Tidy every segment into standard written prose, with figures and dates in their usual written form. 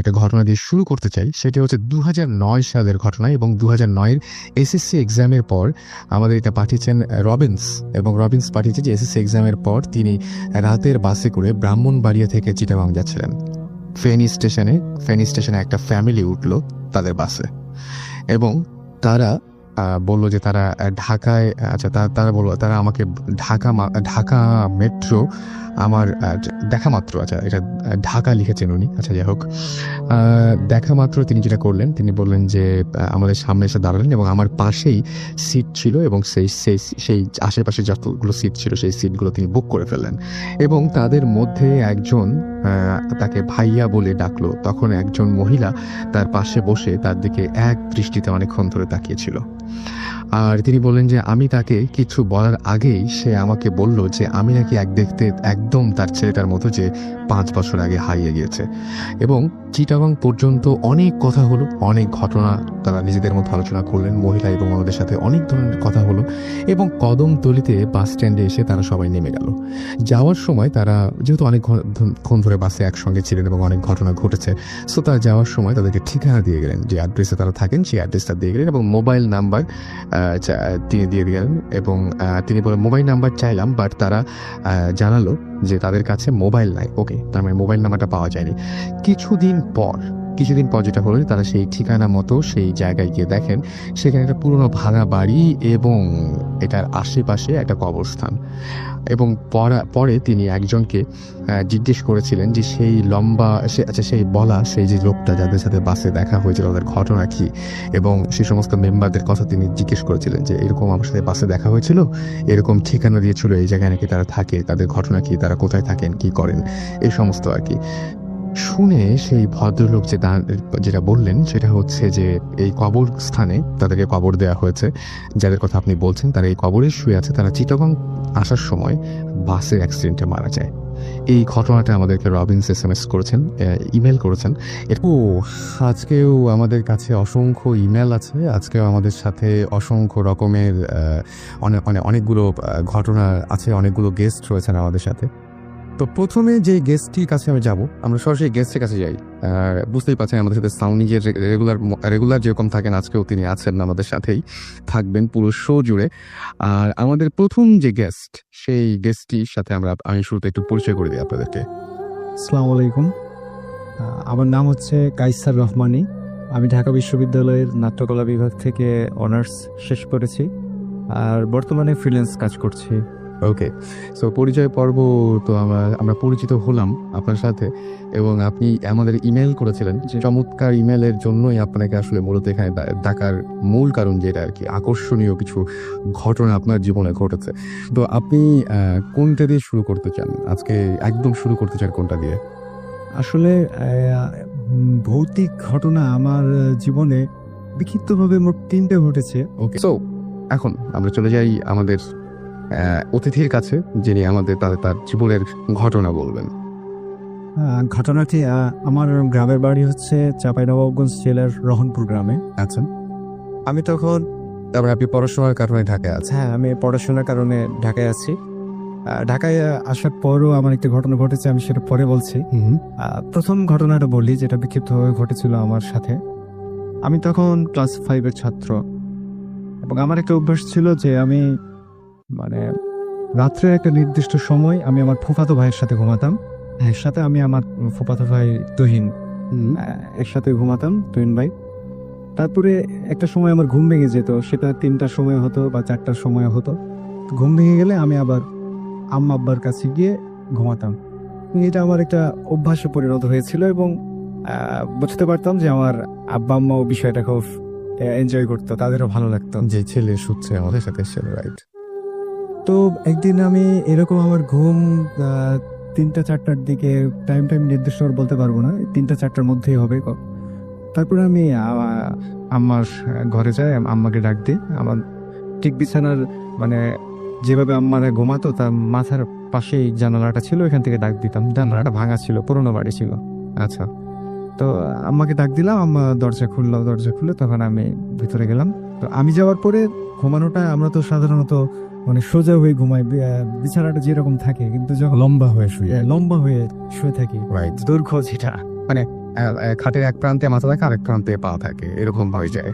একটা ঘটনা দিয়ে শুরু করতে চাই। সেটা হচ্ছে 2009 সালের ঘটনা, এবং 2009-এর এসএসসি এক্সামের পর আমাদের এটা পাঠিয়েছেন রবিন্স, এবং রবিন্স পাঠিয়েছে যে এসএসসি এক্সামের পর তিনি রাতের বাসে করে ব্রাহ্মণবাড়িয়া থেকে চিটাগাং যাচ্ছিলেন। ফেনী স্টেশনে একটা ফ্যামিলি উঠলো তাদের বাসে, এবং তারা বললো যে তারা ঢাকায়, আচ্ছা তারা বললো তারা আমাকে ঢাকা মেট্রো আমার দেখা মাত্র, আচ্ছা এটা ঢাকা লিখেছেন উনি, আচ্ছা যাই হোক, দেখা মাত্র তিনি যেটা করলেন, তিনি বললেন যে আমাদের সামনে এসে দাঁড়ালেন এবং আমার পাশেই সিট ছিল, এবং সেই আশেপাশে যতগুলো সিট ছিল সেই সিটগুলো তিনি বুক করে ফেললেন। এবং তাদের মধ্যে একজন তাকে ভাইয়া বলে ডাকলো। তখন একজন মহিলা তার পাশে বসে তার দিকে এক দৃষ্টিতে অনেকক্ষণ ধরে তাকিয়েছিল। আর তিনি বললেন যে আমি তাকে কিছু বলার আগেই সে আমাকে বলল যে আমি নাকি দেখতে একদম তার ছেলেটার মতো, যে 5 বছর আগে হারিয়ে গিয়েছে। এবং চিটাগাং পর্যন্ত অনেক কথা হলো, অনেক ঘটনা তারা নিজেদের মধ্যে আলোচনা করলেন, মহিলা এবং ওদের সাথে অনেক ধরনের কথা হলো। এবং কদমতলিতে বাস স্ট্যান্ডে এসে তারা সবাই নেমে গেল। যাওয়ার সময় তারা যেহেতু অনেকক্ষণ ধরে বাসে একসঙ্গে ছিলেন এবং অনেক ঘটনা ঘটেছে, সো তারা যাওয়ার সময় তাদেরকে ঠিকানা দিয়ে গেলেন, যে অ্যাড্রেসে তারা থাকেন সেই অ্যাড্রেসটা দিয়ে গেলেন, এবং মোবাইল নাম্বার তিনি দিয়ে গেলেন। এবং তিনি বলে মোবাইল নাম্বার চাইলাম, বাট তারা জানালো যে তাদের কাছে মোবাইল নাই। ওকে, তার মানে মোবাইল নাম্বারটা পাওয়া যায়নি। কিছুদিন পর যেটা হলো, তারা সেই ঠিকানা মতো সেই জায়গায় গিয়ে দেখেন সেখানে একটা পুরনো ভাঙা বাড়ি এবং এটার আশেপাশে একটা কবরস্থান। এবং পরে তিনি একজনকে জিজ্ঞেস করেছিলেন যে সেই সেই যে লোকটা যাদের সাথে বাসে দেখা হয়েছিল তাদের ঘটনা কি, এবং সেই সমস্ত মেম্বারদের কথা তিনি জিজ্ঞেস করেছিলেন যে এরকম আমার সাথে বাসে দেখা হয়েছিল, এরকম ঠিকানা দিয়েছিল, এই জায়গায় নাকি তারা থাকে, তাদের ঘটনা কি, তারা কোথায় থাকেন, কি করেন, এই সমস্ত আর কি। শুনে সেই ভদ্রলোক যেটা বললেন সেটা হচ্ছে যে এই কবরস্থানে তাদেরকে কবর দেওয়া হয়েছে, যাদের কথা আপনি বলছেন তারা এই কবরে শুয়ে আছে, তারা চিটাগং আসার সময় বাসের অ্যাক্সিডেন্টে মারা যায়। এই ঘটনাটা আমাদেরকে রবিন্স SMS করেছেন, ইমেল করেছেন। আজকেও আমাদের কাছে অসংখ্য ইমেল আছে, আজকেও আমাদের সাথে অসংখ্য রকমের অনেকগুলো ঘটনা আছে, অনেকগুলো গেস্ট রয়েছেন আমাদের সাথে। তো প্রথমে যে গেস্টটির কাছে আমি যাব, আমরা সরাসরি গেস্টের কাছে যাই। বুঝতেই পারছেন আমাদের সাথে সাউনি যে রেগুলার যেরকম থাকেন, আজকেও তিনি আছেন, আমাদের সাথেই থাকবেন পুরো শো জুড়ে। আর আমাদের প্রথম যে গেস্ট, সেই গেস্টটির সাথে আমি শুরুতে একটু পরিচয় করে দিই আপনাদেরকে। আসসালামু আলাইকুম, আমার নাম হচ্ছে কাইসার রহমানী। আমি ঢাকা বিশ্ববিদ্যালয়ের নাট্যকলা বিভাগ থেকে অনার্স শেষ করেছি, আর বর্তমানে ফ্রিল্যান্স কাজ করছি। ওকে, সো পরিচয় পর্ব তো আমরা পরিচিত হলাম আপনার সাথে, এবং আপনি আমাদের ইমেল করেছিলেন, চমৎকার ইমেলের জন্যই আপনাকে আসলে মূলত এখানে ডাকার মূল কারণ যেটা আর কি, আকর্ষণীয় কিছু ঘটনা আপনার জীবনে ঘটেছে। তো আপনি কোনটা দিয়ে শুরু করতে চান আজকে, একদম শুরু করতে চান কোনটা দিয়ে? আসলে ভৌতিক ঘটনা আমার জীবনে বিক্ষিপ্তভাবে মোট 3টে ঘটেছে। ওকে, সো এখন আমরা চলে যাই আমাদের অতিথির কাছে, যিনি আমাদের তার জীবনের ঘটনা বলবেন। ঘটনাটি আমার গ্রামের বাড়ি হচ্ছে চাঁপাইনবাবগঞ্জ জেলার রহনপুর গ্রামে। আচ্ছা, আমি তখন, তারপরে আপনি পড়াশোনার কারণে ঢাকায় আছেন? হ্যাঁ, আমি পড়াশোনার কারণে ঢাকায় আছি। ঢাকায় আসার পরও আমার একটা ঘটনা ঘটেছে, আমি সেটা পরে বলছি। প্রথম ঘটনাটা বলি, যেটা বিক্ষিপ্তভাবে ঘটেছিল আমার সাথে। আমি তখন ক্লাস 5-এর ছাত্র, এবং আমার একটা অভ্যাস ছিল যে আমি রাত্রের একটা নির্দিষ্ট সময় আমি আমার ফুফাতো ভাইয়ের সাথে ঘুমাতাম। এর সাথে আমি আমার ফুফাতো ভাই তুহিন, এর সাথে ঘুমাতাম, তুহিন ভাই। তারপরে একটা সময় আমার ঘুম ভেঙে যেত, সেটা 3টার সময় হতো বা 4টার সময় হতো। ঘুম ভেঙে গেলে আমি আবার আম্মা আব্বার কাছে গিয়ে ঘুমাতাম। এটা আমার একটা অভ্যাসে পরিণত হয়েছিল, এবং বুঝতে পারতাম যে আমার আব্বা আম্মাও বিষয়টা খুব এনজয় করতো, তাদেরও ভালো লাগতো যে ছেলে শুচ্ছে আমাদের সাথে, রাইট। তো একদিন আমি এরকম আমার ঘুম 3টা-4টার দিকে, টাইম নির্দিষ্ট বলতে পারবো না, 3টা-4টার মধ্যেই হবে। তারপরে আমি আম্মার ঘরে যাই, আম্মাকে ডাক দিই। আমার ঠিক বিছানার যেভাবে আম্মারা ঘুমাতো তার মাথার পাশেই জানালাটা ছিল, এখান থেকে ডাক দিতাম। জানালাটা ভাঙা ছিল, পুরোনো বাড়ি ছিল। আচ্ছা, তো আম্মাকে ডাক দিলাম, আম্মা দরজা খুললো, তখন আমি ভিতরে গেলাম। তো আমি যাওয়ার পরে ঘুমানোটা, আমরা তো সাধারণত সোজা হয়ে ঘুমাই, বিছানাটা যেরকম থাকে, কিন্তু যখন লম্বা হয়ে শুয়ে থাকি, দৈর্ঘ্য যেটা খাটের এক প্রান্তে মাথা থাকে, আরেক প্রান্তে পা থাকে, এরকম হয়ে যায়।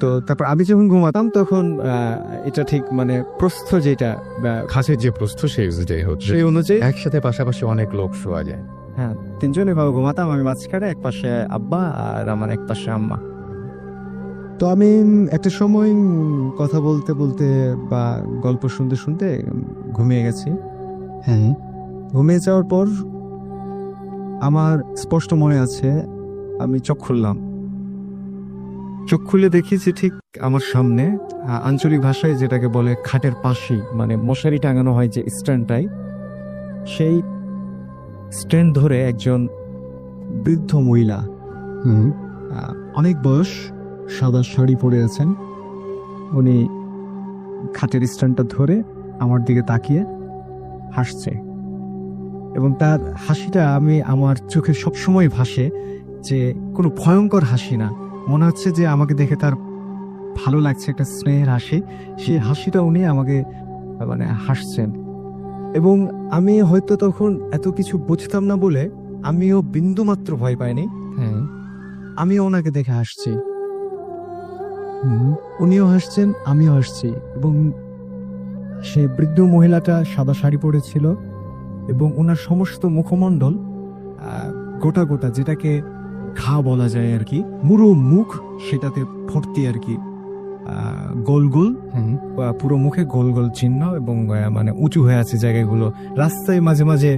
তো তারপর আমি যখন ঘুমাতাম তখন এটা ঠিক মানে প্রস্থ যেটা খাসের যে প্রস্থ সেই অনুযায়ী হচ্ছে, সেই অনুযায়ী একসাথে পাশাপাশি অনেক লোক শোয়া যায়। হ্যাঁ, তিনজন এভাবে ঘুমাতাম। আমি মাঝখানে, এক পাশে আব্বা আর আমার এক পাশে আম্মা। তো আমি একটা সময় কথা বলতে বলতে বা গল্প শুনতে শুনতে ঘুমিয়ে গেছি। হ্যাঁ, ঘুমিয়ে যাওয়ার পর আমার স্পষ্ট মনে আছে আমি চোখ খুললাম। চোখ খুলে দেখি যে ঠিক আমার সামনে আঞ্চলিক ভাষায় যেটাকে বলে খাটের পাশেই, মানে মশারি টাঙানো হয় যে স্ট্যান্ডটাই, সেই স্ট্যান্ড ধরে একজন বৃদ্ধ মহিলা, অনেক বয়স, সাদা শাড়ি পরে আছেন। উনি খাটের স্ট্যান্ডটা ধরে আমার দিকে তাকিয়ে হাসছে, এবং তার হাসিটা আমার চোখে সবসময় ভাসে যে কোনো ভয়ঙ্কর হাসি না, মনে হচ্ছে যে আমাকে দেখে তার ভালো লাগছে, একটা স্নেহের হাসি। সেই হাসিটা উনি আমাকে মানে হাসছেন, এবং আমি হয়তো তখন এত কিছু বুঝতাম না বলে আমিও বিন্দুমাত্র ভয় পাইনি। হ্যাঁ, আমিও ওনাকে দেখে হাসছি, উনিও হাসছেন, আমিও হাসছি। এবং সে বৃদ্ধ মহিলাটা সাদা শাড়ি পরেছিল, এবং ওনার সমস্ত মুখমণ্ডল গোটা গোটা, যেটাকে ঘা বলা যায় আর কি, পুরো মুখ সেটাতে ভর্তি আর কি, গোল গোল, পুরো মুখে গোল গোল চিহ্ন, এবং মানে উঁচু হয়ে আছে জায়গাগুলো। রাস্তায় মাঝে মাঝে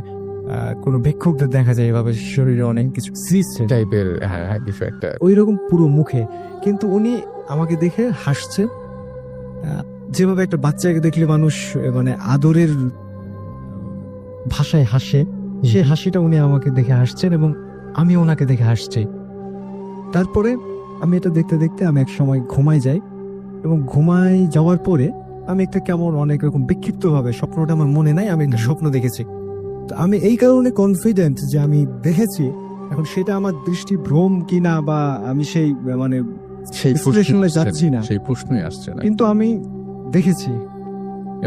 কোনো ভিক্ষুকদের দেখা যায় এভাবে শরীরে অনেক কিছু টাইপের, হ্যাঁ, কিছু একটা ওই রকম পুরো মুখে। কিন্তু উনি আমাকে দেখে হাসছে, যেভাবে একটা বাচ্চাকে দেখলে মানুষ মানে আদরের ভাষায় হাসে, সেই হাসিটা উনি আমাকে দেখে হাসছেন, এবং আমি ওনাকে দেখে হাসছি। তারপরে আমি এটা দেখতে দেখতে আমি এক সময় ঘুমাই যাই, এবং ঘুমাই যাওয়ার পরে আমি একটা কেমন অনেক রকম বিক্ষিপ্তভাবে, স্বপ্নটা আমার মনে নাই, আমি একটা স্বপ্ন দেখেছি। তো আমি এই কারণে কনফিডেন্ট যে আমি দেখেছি। এখন সেটা আমার দৃষ্টি ভ্রম কিনা, বা আমি সেই মানে সেই বিশ্লেষণে যাচ্ছি না, সেই প্রশ্নই আসছে না, কিন্তু আমি দেখেছি,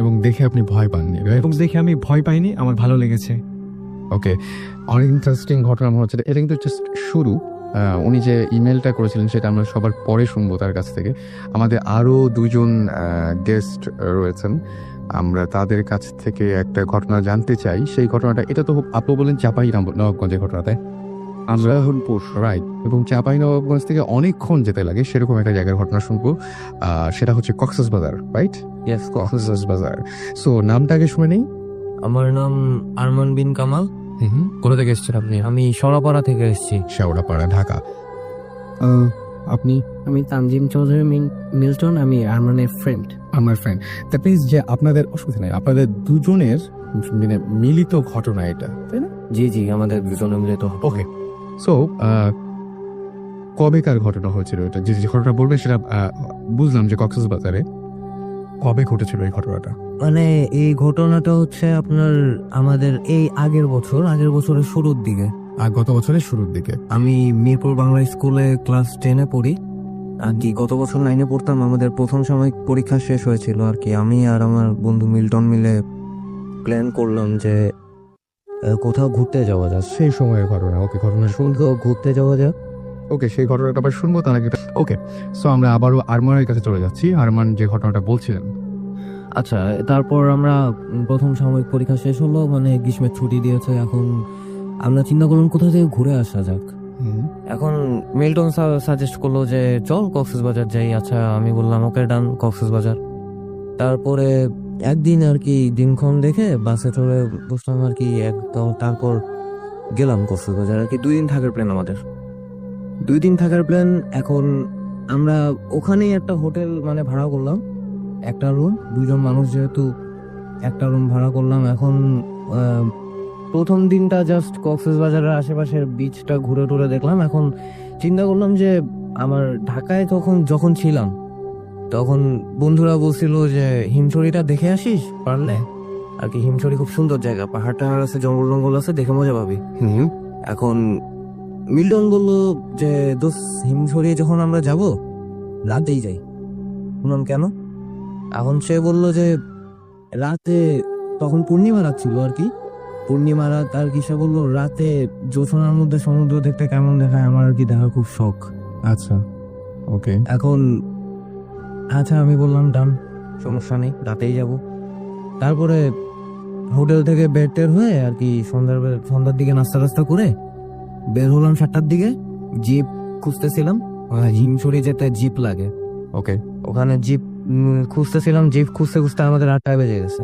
এবং দেখে আপনি ভয় পাননি, এবং দেখে আমি ভয় পাইনি, আমার ভালো লেগেছে। ওকে, অনেক ইন্টারেস্টিং ঘটনা মনে হচ্ছে। এটা কিন্তু জাস্ট শুরু। উনি যে ইমেলটা করেছিলেন সেটা আমরা সবার পরে শুনবো তার কাছ থেকে। আমাদের আরও দুজন গেস্ট রয়েছেন, আমরা তাদের কাছ থেকে একটা ঘটনা জানতে চাই। সেই ঘটনাটা, এটা তো আপনি বলেন চাপাই নবাবগঞ্জের ঘটনাতে, আমরা রাইট, এবং চাপাই নবাবগঞ্জ থেকে অনেকক্ষণ যেতে লাগে সেরকম একটা জায়গার ঘটনা শুনবো। সেটা হচ্ছে Cox's Bazar, right? Yes, Cox's Bazar. So নামটা আগে শুনে নেই। আমার নাম আরমান বিন কামাল। কোথা থেকে এসেছেন আপনি? আমি সরাপাড়া থেকে এসেছি। শেওড়াপাড়া, ঢাকা। আপনি? আমি তানজিম চৌধুরী মিল্টন, আমি আরমানের ফ্রেন্ড। আমার ফ্রেন্ড। দ্যাট মিনস যে আপনাদের অসুবিধা নেই, আপনাদের দুজনের মানে মিলিত ঘটনা এটা, তাই না? জি জি, আমাদের দুজনে মিলে তো। ওকে, সো কবেকার ঘটনা হয়েছিল এটা? যে ঘটনা বলবেন সেটা বুঝলাম যে কক্সবাজারে কবে ঘটেছিল এই ঘটনাটা? মানে এই ঘটনাটা হচ্ছে আপনার আমাদের এই আগের বছরের শুরুর দিকে, আর গত বছরের শুরুর দিকে। আমি মিরপুর বাংলা স্কুলে ক্লাস 10-এ পড়ি আর কি। গত বছর 9-এ পড়তাম, আমাদের প্রথম সাময়িক পরীক্ষা শেষ হয়েছিল আর কি। আমি আর আমার বন্ধু মিল্টন মিলে প্ল্যান করলাম যে কোথাও ঘুরতে যাওয়া যাক। সেই সময়ের ঘটনা। ওকে, ঘটনা শুনবো, ঘুরতে যাওয়া যাক। ওকে, সেই ঘটনাটা আবার শুনবো তার আগে। ওকে, সো আমরা আবারও আরমানের কাছে চলে যাচ্ছি। আরমান যে ঘটনাটা বলছিলেন। আচ্ছা, তারপর আমরা প্রথম সাময়িক পরীক্ষা শেষ হলো, মানে গ্রীষ্মের ছুটি দিয়েছে। এখন আমরা চিন্তা করলাম কোথা থেকে ঘুরে আসা যাক। এখন মিল্টন সাজেস্ট করলো যে চল কক্সবাজার যাই। আচ্ছা, আমি বললাম ওকে ডান, কক্সবাজার। তারপরে একদিন আর কি দিনক্ষণ দেখে বাসে চড়ে বসলাম আর কি একদম। তারপর গেলাম কক্সবাজার আর কি। 2 দিন থাকার প্ল্যান আমাদের, 2 দিন থাকার প্ল্যান। এখন আমরা ওখানেই একটা হোটেল মানে ভাড়া করলাম, একটা রুম, 2 জন মানুষ যেহেতু একটা রুম ভাড়া করলাম। এখন প্রথম দিনটা জাস্ট কক্সবাজারের আশেপাশের বিচটা ঘুরে টুরে দেখলাম। এখন চিন্তা করলাম যে আমার ঢাকায় যখন ছিলাম তখন বন্ধুরা বলছিল যে হিমছড়িটা দেখে আসিস পারলে আর কি। হিমছড়ি খুব সুন্দর জায়গা, পাহাড় টাহাড় আছে, জঙ্গল জঙ্গল আছে, দেখে মজা পাবি। এখন মিল্টন বললো যে দোস্ত, হিমছড়ি যখন আমরা যাব রাতেই যাই। শুনলাম কেন? এখন সে বললো যে রাতে তখন পূর্ণিমা রাত ছিল আর কি, পূর্ণিমা রাত আর কি সে বললো রাতে জোছনার মধ্যে সমুদ্র দেখতে কেমন দেখায় আমার আর কি দেখার খুব শখ। আচ্ছা, ওকে। এখন আচ্ছা আমি বললাম ডান, সমস্যা নেই, রাতেই যাব। তারপরে হোটেল থেকে বের টের হয়ে আর কি সন্ধ্যার দিকে নাস্তা টাস্তা করে বের হলাম 7টার দিকে। জিপ খুঁজতেছিলাম, হিমছড়ি যেতে জিপ লাগে, ওকে, ওখানে জিপ খুঁজতেছিলাম। জিপ খুঁজতে খুঁজতে আমাদের 8টা বেজে গেছে।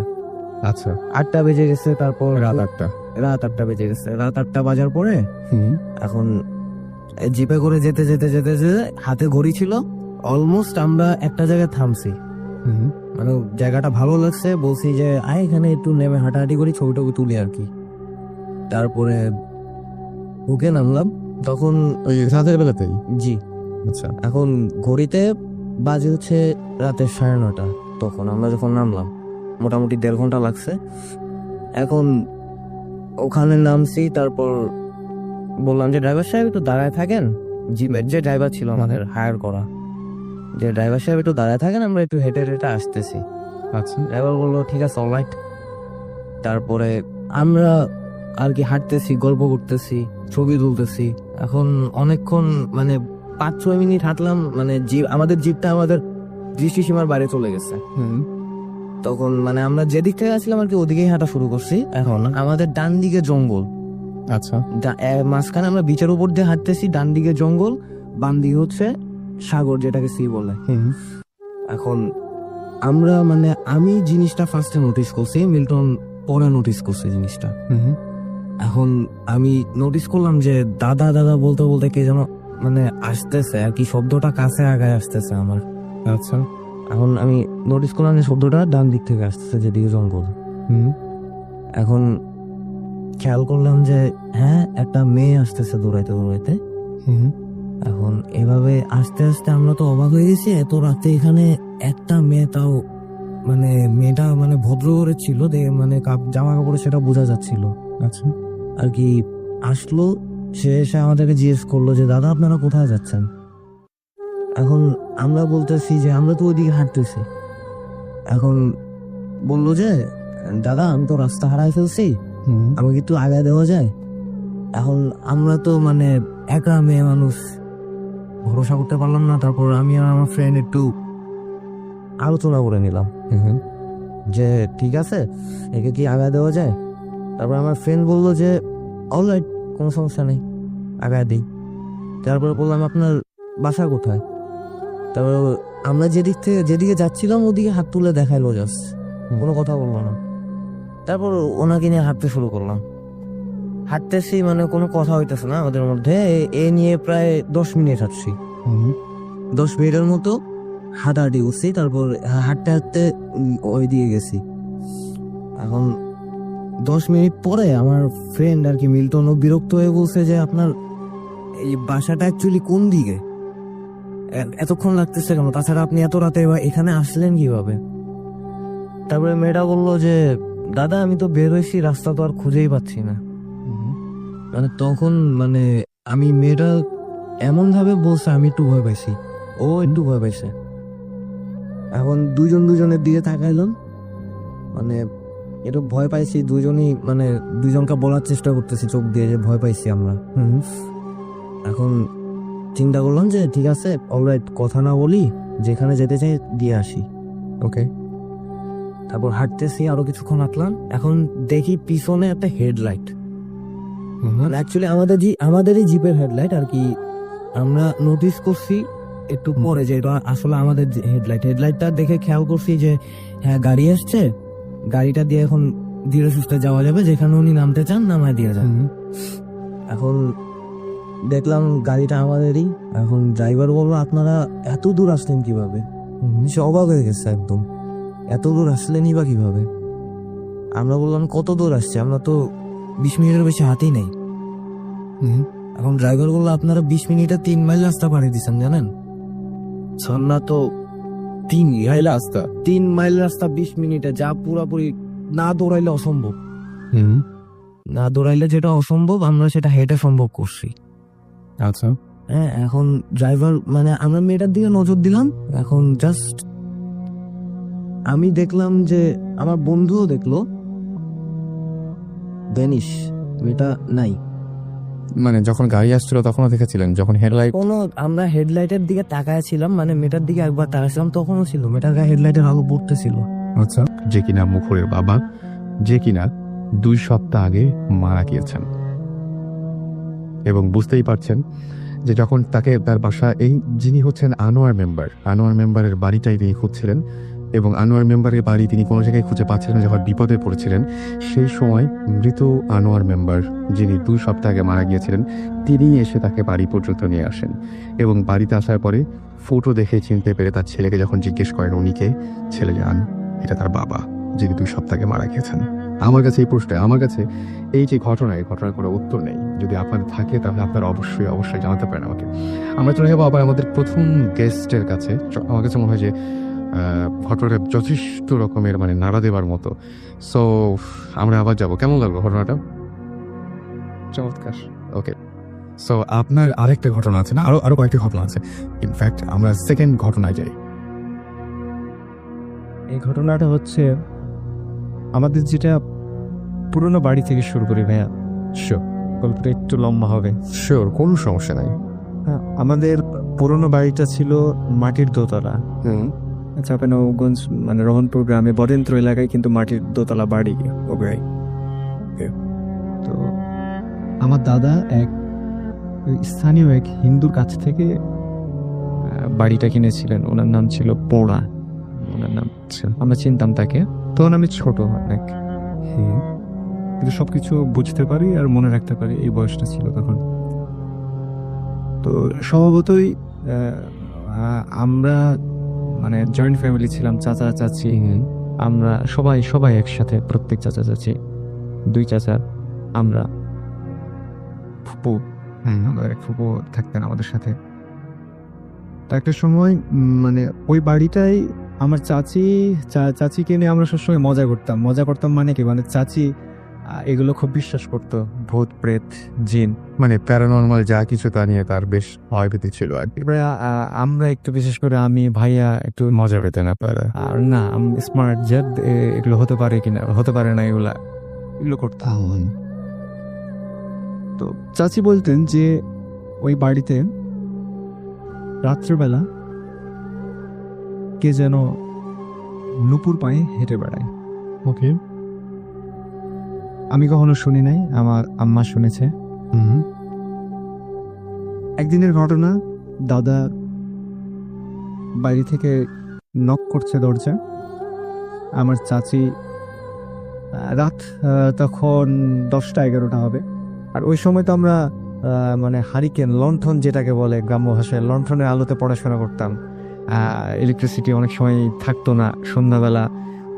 আচ্ছা, 8টা বেজে গেছে, তারপর রাত 8টা। রাত 8টা বেজে গেছে। রাত 8টা বাজার পরে হুম, এখন জিপে করে যেতে যেতে যেতে যেতে হাতে ঘড়ি ছিল, অলমোস্ট আমরা একটা জায়গায় থামছি। হুম, মানে জায়গাটা ভালো লাগছে, বলছি যে আয় এখানে একটু নেমে হাঁটাহাঁটি করি, ছবি টবি তুলি আর কি। তারপরে ঢুকে নামলাম তখন। ওই রাতের বেলাতেই? জি। আচ্ছা, এখন ঘড়িতে বাজে হচ্ছে রাতের 9:30। তখন আমরা যখন নামলাম মোটামুটি 1.5 ঘন্টা লাগছে। এখন ওখানে নামছি, তারপর বললাম যে ড্রাইভার সাহেব একটু দাঁড়ায় থাকেন। জিমের যে ড্রাইভার ছিল আমাদের হায়ার করা, যে ড্রাইভার সাহেব একটু দাঁড়ায় থাকেন, আমরা একটু হেঁটে হেঁটে আসতেছি। আচ্ছা, ড্রাইভার বললো ঠিক আছে, অলরাইট। তারপরে আমরা আর কি হাঁটতেছি, গল্প করতেছি, ছবি তুলতেছি। এখন অনেকক্ষণ মানে 5-6 মিনিট হাঁটলাম, মানে আমাদের জিপটা আমাদের দৃষ্টিসীমার বাইরে চলে গেছে। হুম, তখন মানে আমরা যেদিক থেকে আসছিলাম আর কি ওদিকেই হাঁটা শুরু করছি। এখন আমাদের ডান দিকে জঙ্গল, আচ্ছা, মাঝখানে আমরা বিচের উপর দিয়ে হাঁটতেছি, ডান দিকে জঙ্গল, বাম দিকে হচ্ছে সাগর, যেটাকে সি বলে। হুম, এখন আমরা মানে আমি জিনিসটা ফার্স্টে নোটিস করছি, মিল্টন পরে নোটিস করছে জিনিসটা। হুম, এখন আমি নোটিস করলাম যে দাদা দাদা বলতে বলতে কে যেন মানে আসতেছে আর কি, শব্দটা কাছে আগায় আসতেছে আমার। আচ্ছা, এখন আমি নোটিস করলাম যে শব্দটা ডান দিক থেকে আসতেছে, যেদিকে জঙ্গল। হুম, এখন খেয়াল করলাম যে হ্যাঁ একটা মেয়ে আসতেছে দৌড়াইতে দৌড়াইতে। হুম, এখন এভাবে আস্তে আস্তে আমরা তো অবাক হয়ে গেছি, এত রাতে এখানে একটা মেয়ে, তাও মানে মেয়েটা মানে ভদ্র করে ছিল, মানে জামা কাপড়ে সেটা বোঝা যাচ্ছিল আচ্ছা, আর কি। আসলো, সে এসে আমাদেরকে জিজ্ঞেস করলো যে দাদা আপনারা কোথায় যাচ্ছেন। এখন আমরা বলতেছি যে আমরা তো ওইদিকে হাঁটতেছি। এখন বললো যে দাদা আমি তো রাস্তা হারাই ফেলছি, হুম, আমাকে একটু আগায় দেওয়া যায়। এখন আমরা তো মানে একা মেয়ে মানুষ, ভরসা করতে পারলাম না। তারপর আমি আর আমার ফ্রেন্ড একটু আলোচনা করে নিলাম হুম, যে ঠিক আছে, একে কি আগায় দেওয়া যায়। তারপর আমার ফ্রেন্ড বললো যে অলরাইট, কোনো সমস্যা নেই, আগায় দিই। তারপরে বললাম আপনার বাসা কোথায়। তারপর আমরা যেদিকে যাচ্ছিলাম ওদিকে হাত তুলে দেখাইলো, জাস্ট কোনো কথা বললো না। তারপর ওনাকে নিয়ে হাঁটতে শুরু করলাম। হাঁটতেছি মানে কোনো কথা হইতেছে না আমাদের মধ্যে, এ নিয়ে প্রায় 10 মিনিট হাঁটছি। হুম, 10 মিনিটের মতো হাঁটাহাঁটি করছি। তারপর হাঁটতে হাঁটতে ওই দিকে গেছি। এখন 10 মিনিট পরে আমার ফ্রেন্ড আর কি মিল্টন, ও বিরক্ত হয়ে বলছে যে আপনার এই বাসাটা অ্যাকচুয়ালি কোন দিকে, এতক্ষণ লাগতেছে কেন, তাছাড়া আপনি এত রাতে এখানে আসলেন কিভাবে। তারপরে মেয়েটা বললো যে দাদা আমি তো বের হয়েছি, রাস্তা তো আর খুঁজেই পাচ্ছি না। মানে তখন মানে আমি মেয়েটা এমন ভাবে বলছে, আমি একটু ভয় পাইছি, ও একটু ভয় পাইছে। এখন দুজনের দিকে তাকাইলাম, মানে একটু ভয় পাইছি দুজনই, মানে দুজনকে বলার চেষ্টা করতেছি চোখ দিয়ে যে ভয় পাইছি আমরা। এখন চিন্তা করলাম যে ঠিক আছে, অলরাইট, কথা না বলি, যেখানে যেতে চাই দিয়ে আসি। ওকে, তারপর হাঁটতেছি, আরো কিছুক্ষণ হাঁটলাম। এখন দেখি পিছনে একটা হেডলাইট, মানে অ্যাকচুয়ালি আমাদেরই জিপের হেডলাইট আর কি। আমরা নোটিস করছি একটু পরে যে এটা আসলে আমাদের হেডলাইটটা দেখে খেয়াল করছি যে হ্যাঁ গাড়ি আসছে, গাড়িটা দিয়ে এখন ধীরে সুস্থে যাওয়া যাবে, যেখানে উনি নামতে চান নামায় দিয়ে যান। এখন দেখলাম গাড়িটা আমাদেরই। এখন ড্রাইভার বললো আপনারা এত দূর আসলেন কিভাবে। সে অবাক হয়ে গেছে একদম, এত দূর আসলেনই বা কিভাবে। আমরা বললাম কত দূর আসছে, আমরা তো 20 মিনিটের বেশি হাঁটি নাই। এখন ড্রাইভার বললো আপনারা 20 মিনিটে 3 মাইল রাস্তা পাড়ি দিচ্ছেন জানেন। সন্না তো 3 মাইল রাস্তা, 3 মাইল রাস্তা 20 মিনিটে, যা পুরাপুরি না দৌড়াইলে অসম্ভব। না দৌড়াইলে যেটা অসম্ভব আমরা সেটা হেঁটে সম্ভব করছি। আচ্ছা, হ্যাঁ, এখন ড্রাইভার মানে আমরা মেয়েটার দিকে নজর দিলাম। এখন জাস্ট আমি দেখলাম যে আমার বন্ধুও দেখলো ভ্যানিশ, মেয়েটা নাই। মানে যখন গাড়ি আসছিল তখনও দেখেছিলেন, যখন হেডলাইট? কোনো আমরা হেডলাইটের দিকে তাকায়াছিলাম, মানে মেয়েটার দিকে একবার তাকাছিলাম, তখনও ছিল, মেয়েটার গায়ে হেডলাইটের আলো পড়তেছিল। আচ্ছা, যে কিনা মুখরের বাবা, যে কিনা 2 সপ্তাহ আগে মারা গিয়েছেন। এবং বুঝতেই পারছেন যে যখন তাকে তার বাসা, এই যিনি হচ্ছেন আনোয়ার মেম্বারের বাড়িটাই তিনি খুঁজছিলেন, এবং আনোয়ার মেম্বারের বাড়ি তিনি কোনো জায়গায় খুঁজে পাচ্ছিলেন না, যখন বিপদে পড়েছিলেন সেই সময় মৃত আনোয়ার মেম্বার, যিনি 2 সপ্তাহ আগে মারা গিয়েছিলেন, তিনি এসে তাকে বাড়ি পর্যন্ত নিয়ে আসেন। এবং বাড়িতে আসার পরে ফটো দেখে চিনতে পেরে তার ছেলেকে যখন জিজ্ঞেস করেন উনিকে, ছেলে জান এটা তার বাবা, যিনি 2 সপ্তাহ আগে মারা গিয়েছেন। আমার কাছে এই প্রশ্নটা, আমার কাছে এই যে ঘটনা, এই ঘটনার কোনো উত্তর নেই। যদি আপনার থাকে তাহলে আপনারা অবশ্যই জানাতে পারেন আমাকে। আমরা চলে যাবো আবার আমাদের প্রথম গেস্টের কাছে। আমার কাছে মনে হয় যে ঘটনাটা যথেষ্ট রকমের মানে নাড়া দেবার মতো। সো আমরা আবার যাব, কেমন লাগলো ঘটনাটা? চমৎকার। ওকে, সো আপনার আরেকটা ঘটনা আছে না? আরো কয়েকটি ঘটনা আছে। ইনফ্যাক্ট আমরা সেকেন্ড ঘটনায় যাই। এই ঘটনাটা হচ্ছে আমাদের যেটা পুরনো বাড়ি থেকে শুরু করি ভাইয়া, শিওর গল্পটা একটু লম্বা হবে। শিওর, কোনো সমস্যা নাই। হ্যাঁ, আমাদের পুরনো বাড়িটা ছিল মাটির দোতলা। চাঁপাইনবাবগঞ্জ মানে রহনপুর গ্রামে বরেন্দ্র এলাকায় কিন্তু মাটির দোতলা বাড়ি ওগুলাই। তো আমার দাদা স্থানীয় এক হিন্দুর কাছ থেকে বাড়িটা কিনেছিলেন। ওনার নাম ছিল পোড়া, ওনার নাম ছিল, আমরা চিনতাম তাকে। তখন আমি ছোট অনেক, কিন্তু সবকিছু বুঝতে পারি আর মনে রাখতে পারি, এই বয়সটা ছিল তখন। তো স্বভাবতই আমরা মানে জয়েন্ট ফ্যামিলি ছিলাম, চাচা চাচি, আমরা সবাই একসাথে, প্রত্যেক চাচা চাচি, 2 চাচা, আমরা, ফুপু, আমাদের এক ফুপু থাকতেন আমাদের সাথে। তো একটা সময় মানে ওই বাড়িটাই আমার চাচিকে নিয়ে আমরা সবসময় মজা করতাম মানে কি, মানে চাচি এগুলো খুব বিশ্বাস করতো, ভূত প্রেত জিন, মানে প্যারানর্মাল যা কিছু তা নিয়ে তার বেশ ভয়ভীতি ছিল আর কি। এবারে আমরা একটু, বিশেষ করে আমি ভাইয়া একটু মজা পেতেন আপনারা? আর না, স্মার্ট যে এগুলো হতে পারে কিনা, হতে পারে না, এগুলো করতাম। তো চাচি বলতেন যে ওই বাড়িতে রাত্রেবেলা কে যেন নুপুর পায়ে হেঁটে বেড়ায়। ওকে, আমি কখনো শুনি নাই, আমার আম্মা শুনেছে। একদিনের ঘটনা, দাদা বাইরে থেকে নক করছে দরজা। আমার চাচি, রাত তখন 10টা-11টা হবে। আর ওই সময় তো আমরা মানে হারিকেন, লণ্ঠন যেটাকে বলে গ্রাম্য ভাষায়, লণ্ঠনের আলোতে পড়াশোনা করতাম। ইলেকট্রিসিটি অনেক সময় থাকতো না, সন্ধ্যাবেলা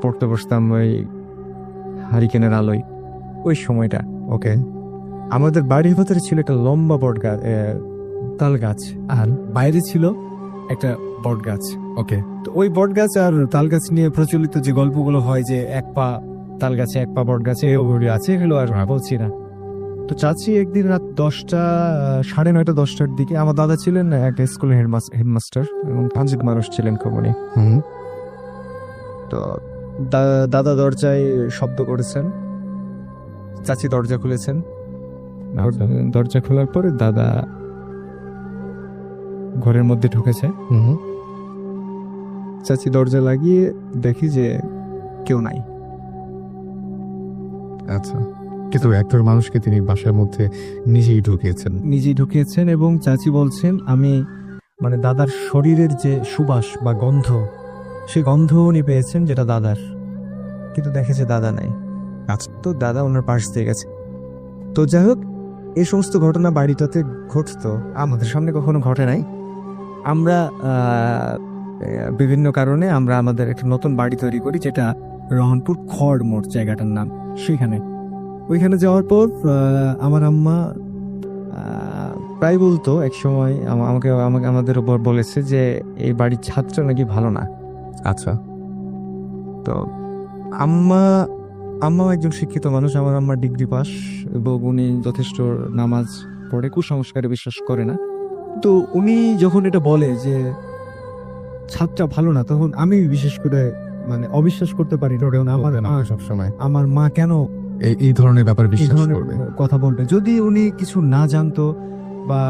পড়তে বসতাম ওই হারিকেনের আলোয় ওই সময়টা। ওকে, আমাদের বাড়ির ভেতরে ছিল একটা লম্বা বট গাছ, তাল গাছ, আর বাইরে ছিল একটা বট গাছ। ওকে, তো ওই বট গাছ আর তাল গাছ নিয়ে প্রচলিত যে গল্পগুলো হয় যে 1 পা তাল গাছে 1 পা বট গাছে ওগুলি আছে, এগুলো আর বলছি না। তো চাচি একদিন রাত 10টা, 9:30, 10টার দিকে, আমার দাদা ছিলেন একটা স্কুলের হেডমাস্টার এবং পাঞ্জিত মানুষ ছিলেন খুব উনি। তো দাদা দরজায় শব্দ করেছেন, চাচি দরজা খুলেছেন। দরজা খোলার পরে দাদা ঘরের মধ্যে ঢুকেছে। চাচি দরজা লাগিয়ে দেখি যে কেউ নাই। আচ্ছা, কিন্তু একজন মানুষকে তিনি বাসার মধ্যে নিজেই ঢুকিয়েছেন এবং চাচি বলছেন আমি মানে দাদার শরীরের যে সুবাস বা গন্ধ, সেই গন্ধ উনি পেয়েছেন যেটা দাদার, কিন্তু দেখেছে দাদা নাই। আচ্ছা, তো দাদা ওনার পাশ দিয়ে গেছে। তো যাই হোক, এই সমস্ত ঘটনা বাড়িটাতে ঘটতো, আমাদের সামনে কখনো ঘটে নাই। আমরা বিভিন্ন কারণে আমরা আমাদের একটা নতুন বাড়ি তৈরি করি, যেটা রহনপুর খড় মোড় জায়গাটার নাম। ওইখানে যাওয়ার পর আমার আম্মা প্রায় বলতো, এক সময় আমাদের উপর বলেছে যে এই বাড়ির ছাদটা নাকি ভালো না। আচ্ছা, তো আম্মা একজন শিক্ষিত মানুষ, আমার আম্মা ডিগ্রি পাস, এবং উনি যথেষ্ট নামাজ পড়ে, কুসংস্কারে বিশ্বাস করে না। তো উনি যখন এটা বলে যে ছাদটা ভালো না, তখন আমি বিশেষ করে মানে অবিশ্বাস করতে পারি না। সবসময় আমার মা কেন এই ধরনের ব্যাপার এই বিশ্বাস ধরনের করবে। কথা বলবে। যদি উনি কিছু না জানতো বা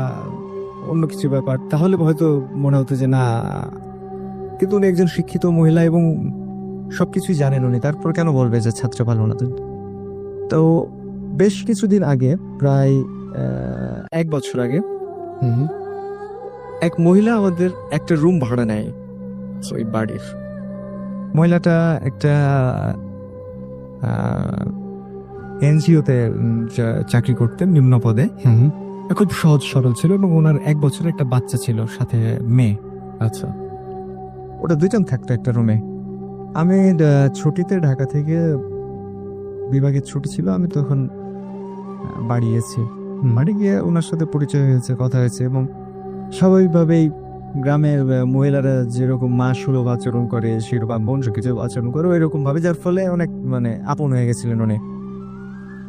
অন্য কিছু ব্যাপার, তাহলে হয়তো মনে হতো যে না, কিন্তু উনি একজন শিক্ষিত মহিলা এবং সবকিছুই জানেন উনি, তারপর কেন বলবে যে ছাত্র ভালো না? তো বেশ কিছুদিন আগে, প্রায় 1 বছর আগে, হুম। এক মহিলা আমাদের একটা রুম ভাড়া নেয় ওই বাড়ির। মহিলাটা একটা এনজিওতে চাকরি করতেন নিম্ন পদে। হুম। খুব সহজ সরল ছিল এবং ওনার 1 বছরের একটা বাচ্চা ছিল, সাথে মেয়ে। আচ্ছা। ওটা দুইজন থাকতো একটা রুমে। আমি ছুটিতে ঢাকা থেকে, বিভাগের ছুটি ছিল, আমি তখন বাড়ি গেছি। বাড়ি গিয়ে ওনার সাথে পরিচয় হয়েছে, কথা হয়েছে এবং স্বাভাবিকভাবেই গ্রামের মহিলারা যেরকম মা সুলভ আচরণ করে, সেরকম বোন কিছু আচরণ করে ওইরকম ভাবে, যার ফলে অনেক মানে আপন হয়ে গেছিলেন উনি।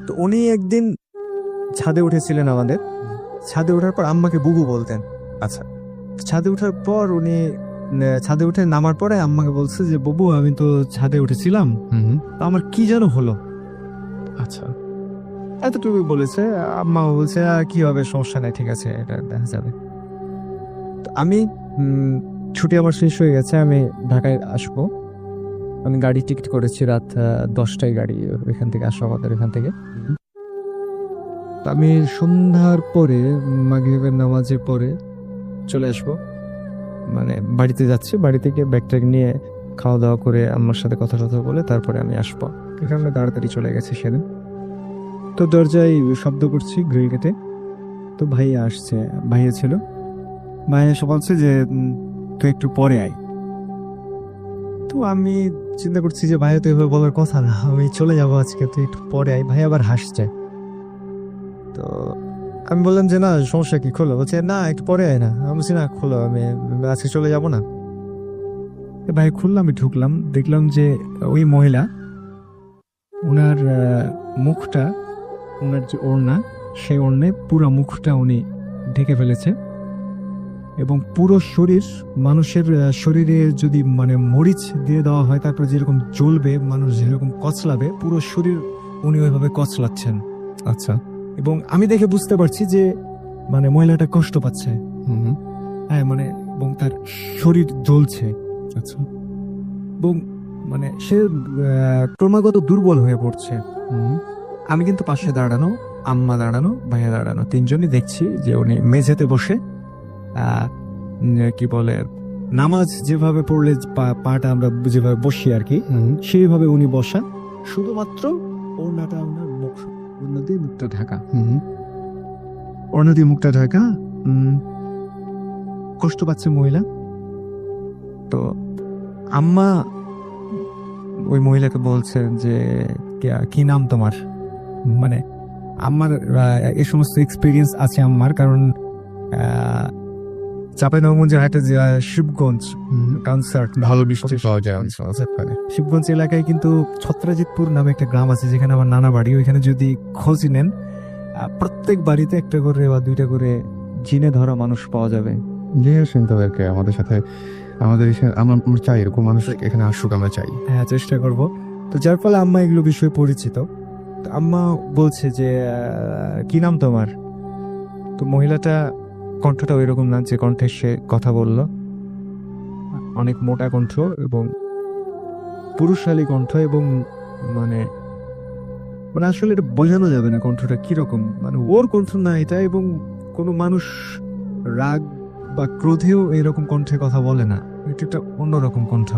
তো উনি একদিন ছাদে উঠেছিলেন আমাদের। ছাদে ওঠার পর আম্মাকে বুবু বলতেন। আচ্ছা। ছাদে ওঠার পর উনি ছাদে উঠে নামার পরে আম্মাকে বলছে যে বুবু, আমি তো ছাদে উঠেছিলাম, হুম। তো আমার কি যেন হলো। আচ্ছা। এতটুকু বলেছে। আম্মা বলছে কি হবে, সমস্যা নাই, ঠিক আছে, এটা দেখা যাবে। তো আমি ছুটি আমার শেষ হয়ে গেছে, আমি ঢাকায় আসবো। আমি গাড়ি টিকিট করেছি রাত 10টায়, গাড়ি এখান থেকে আসবো, আমাদের এখান থেকে। তো আমি সন্ধ্যার পরে, মাগরিবের নামাজের পরে চলে আসবো, মানে বাড়িতে যাচ্ছি। বাড়ি থেকে ব্যাগট্যাগ নিয়ে খাওয়া দাওয়া করে আম্মার সাথে কথা টথা বলে তারপরে আমি আসবো। এখানে তাড়াতাড়ি চলে গেছে সেদিন। তো দরজায় শব্দ করছি, গ্রিল কেটে। তো ভাইয়া আসছে, ভাইয়া ছিল। ভাইয়া এসে বলছে যে তুই একটু পরে আয়। তো আমি চিন্তা করছি যে ভাইয়া তো এভাবে বলার কথা না, আমি চলে যাবো আজকে, তুই একটু পরে আয়। ভাই আবার হাসছে। তো আমি বললাম যে না, সমস্যা কি, খোলো। বলছে না, একটু পরে আয় না। আমি বলছি না, খোলো, আমি আজকে চলে যাব না। ভাই খুললাম, আমি ঢুকলাম, দেখলাম যে ওই মহিলা, ওনার মুখটা, ওনার যে ওড়না, সেই ওড়নায় পুরো মুখটা উনি ঢেকে ফেলেছে এবং পুরো শরীর, মানুষের শরীরে যদি মানে মরিচ দিয়ে দেওয়া হয় তারপর যেরকম জ্বলবে, মানুষ যেরকম কচলাবে, পুরো শরীর উনি ওইভাবে কচলাচ্ছেন। আচ্ছা। এবং আমি দেখে বুঝতে পারছি যে মানে মহিলাটা কষ্ট পাচ্ছে। হুম। হ্যাঁ, মানে এবং তার শরীর জ্বলছে। আচ্ছা। এবং মানে সে ক্রমাগত দুর্বল হয়ে পড়ছে। হুম। আমি কিন্তু পাশে দাঁড়ানো, আম্মা দাঁড়ানো, ভাইয়া দাঁড়ানো, তিনজনই দেখছি যে উনি মেঝেতে বসে কি বলে, নামাজ যেভাবে পড়লে পাটা আমরা যেভাবে বসি আর কি, হুম। সেইভাবে উনি বসা, শুধুমাত্র ওড়নাটা ওনার মুখ, ওড়না দিয়ে মুখটা ঢাকা, হুম। ওড়না দিয়ে মুখটা ঢাকা। কষ্ট পাচ্ছে মহিলা। তো আম্মা ওই মহিলাকে বলছে যে কি নাম তোমার? মানে আমার এই সমস্ত এক্সপিরিয়েন্স আছে আম্মার, কারণ চাঁপাইনবাবগঞ্জের হাটে যে শিবগঞ্জ কনসার্ট, ভালো বৃষ্টি পাওয়া যায় ওখানে। শিবগঞ্জ এলাকায় কিন্তু ছত্রাজিতপুর নামে একটা গ্রাম আছে, যেখানে আমার নানা বাড়ি। ওইখানে যদি খোঁজ নেন, প্রত্যেক বাড়িতে একটা করে বা দুইটা করে জিনে ধরা মানুষ পাওয়া যাবে। নিয়ে আসেন তাদেরকে আমাদের সাথে, আমাদের আমরা চাই এরকম মানুষ এখানে আসুক, আমরা চাই। হ্যাঁ, চেষ্টা করব। তো যার ফলে আম্মা এগুলো বিষয়ে পরিচিত। তো আম্মা বলছে যে কি নাম তোমার? তো মহিলাটা কণ্ঠটা ওইরকম না যে কণ্ঠে সে কথা বলল, অনেক মোটা কণ্ঠ এবং পুরুষালী কণ্ঠ, এবং মানে মানে আসলে এটা বোঝানো যাবে না কণ্ঠটা কিরকম, মানে ওর কণ্ঠ না এটা। এবং কোনো মানুষ রাগ বা ক্রোধেও এরকম কণ্ঠে কথা বলে না, এটা একটা অন্যরকম কণ্ঠ।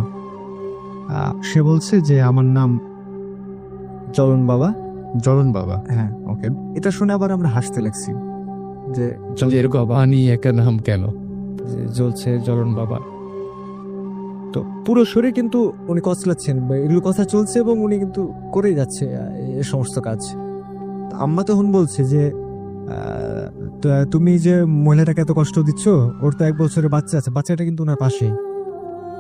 সে বলছে যে আমার নাম চলন বাবা। জলন বাবা। হ্যাঁ, ওকে। এটা শুনে আবার আমরা হাসতে লাগছি যে এরকম বানি একটা নাম কেন? জ্বলছে জলন বাবা। তো পুরো শরীর কিন্তু উনি কচলাচ্ছেন, এগুলো কথা চলছে এবং উনি কিন্তু করেই যাচ্ছে এই সমস্ত কাজ। তো আম্মা তখন বলছে যে তুমি যে মহিলাটাকে এত কষ্ট দিচ্ছ, ওর তো 1 বছরের বাচ্চা আছে, বাচ্চাটা কিন্তু ওনার পাশেই।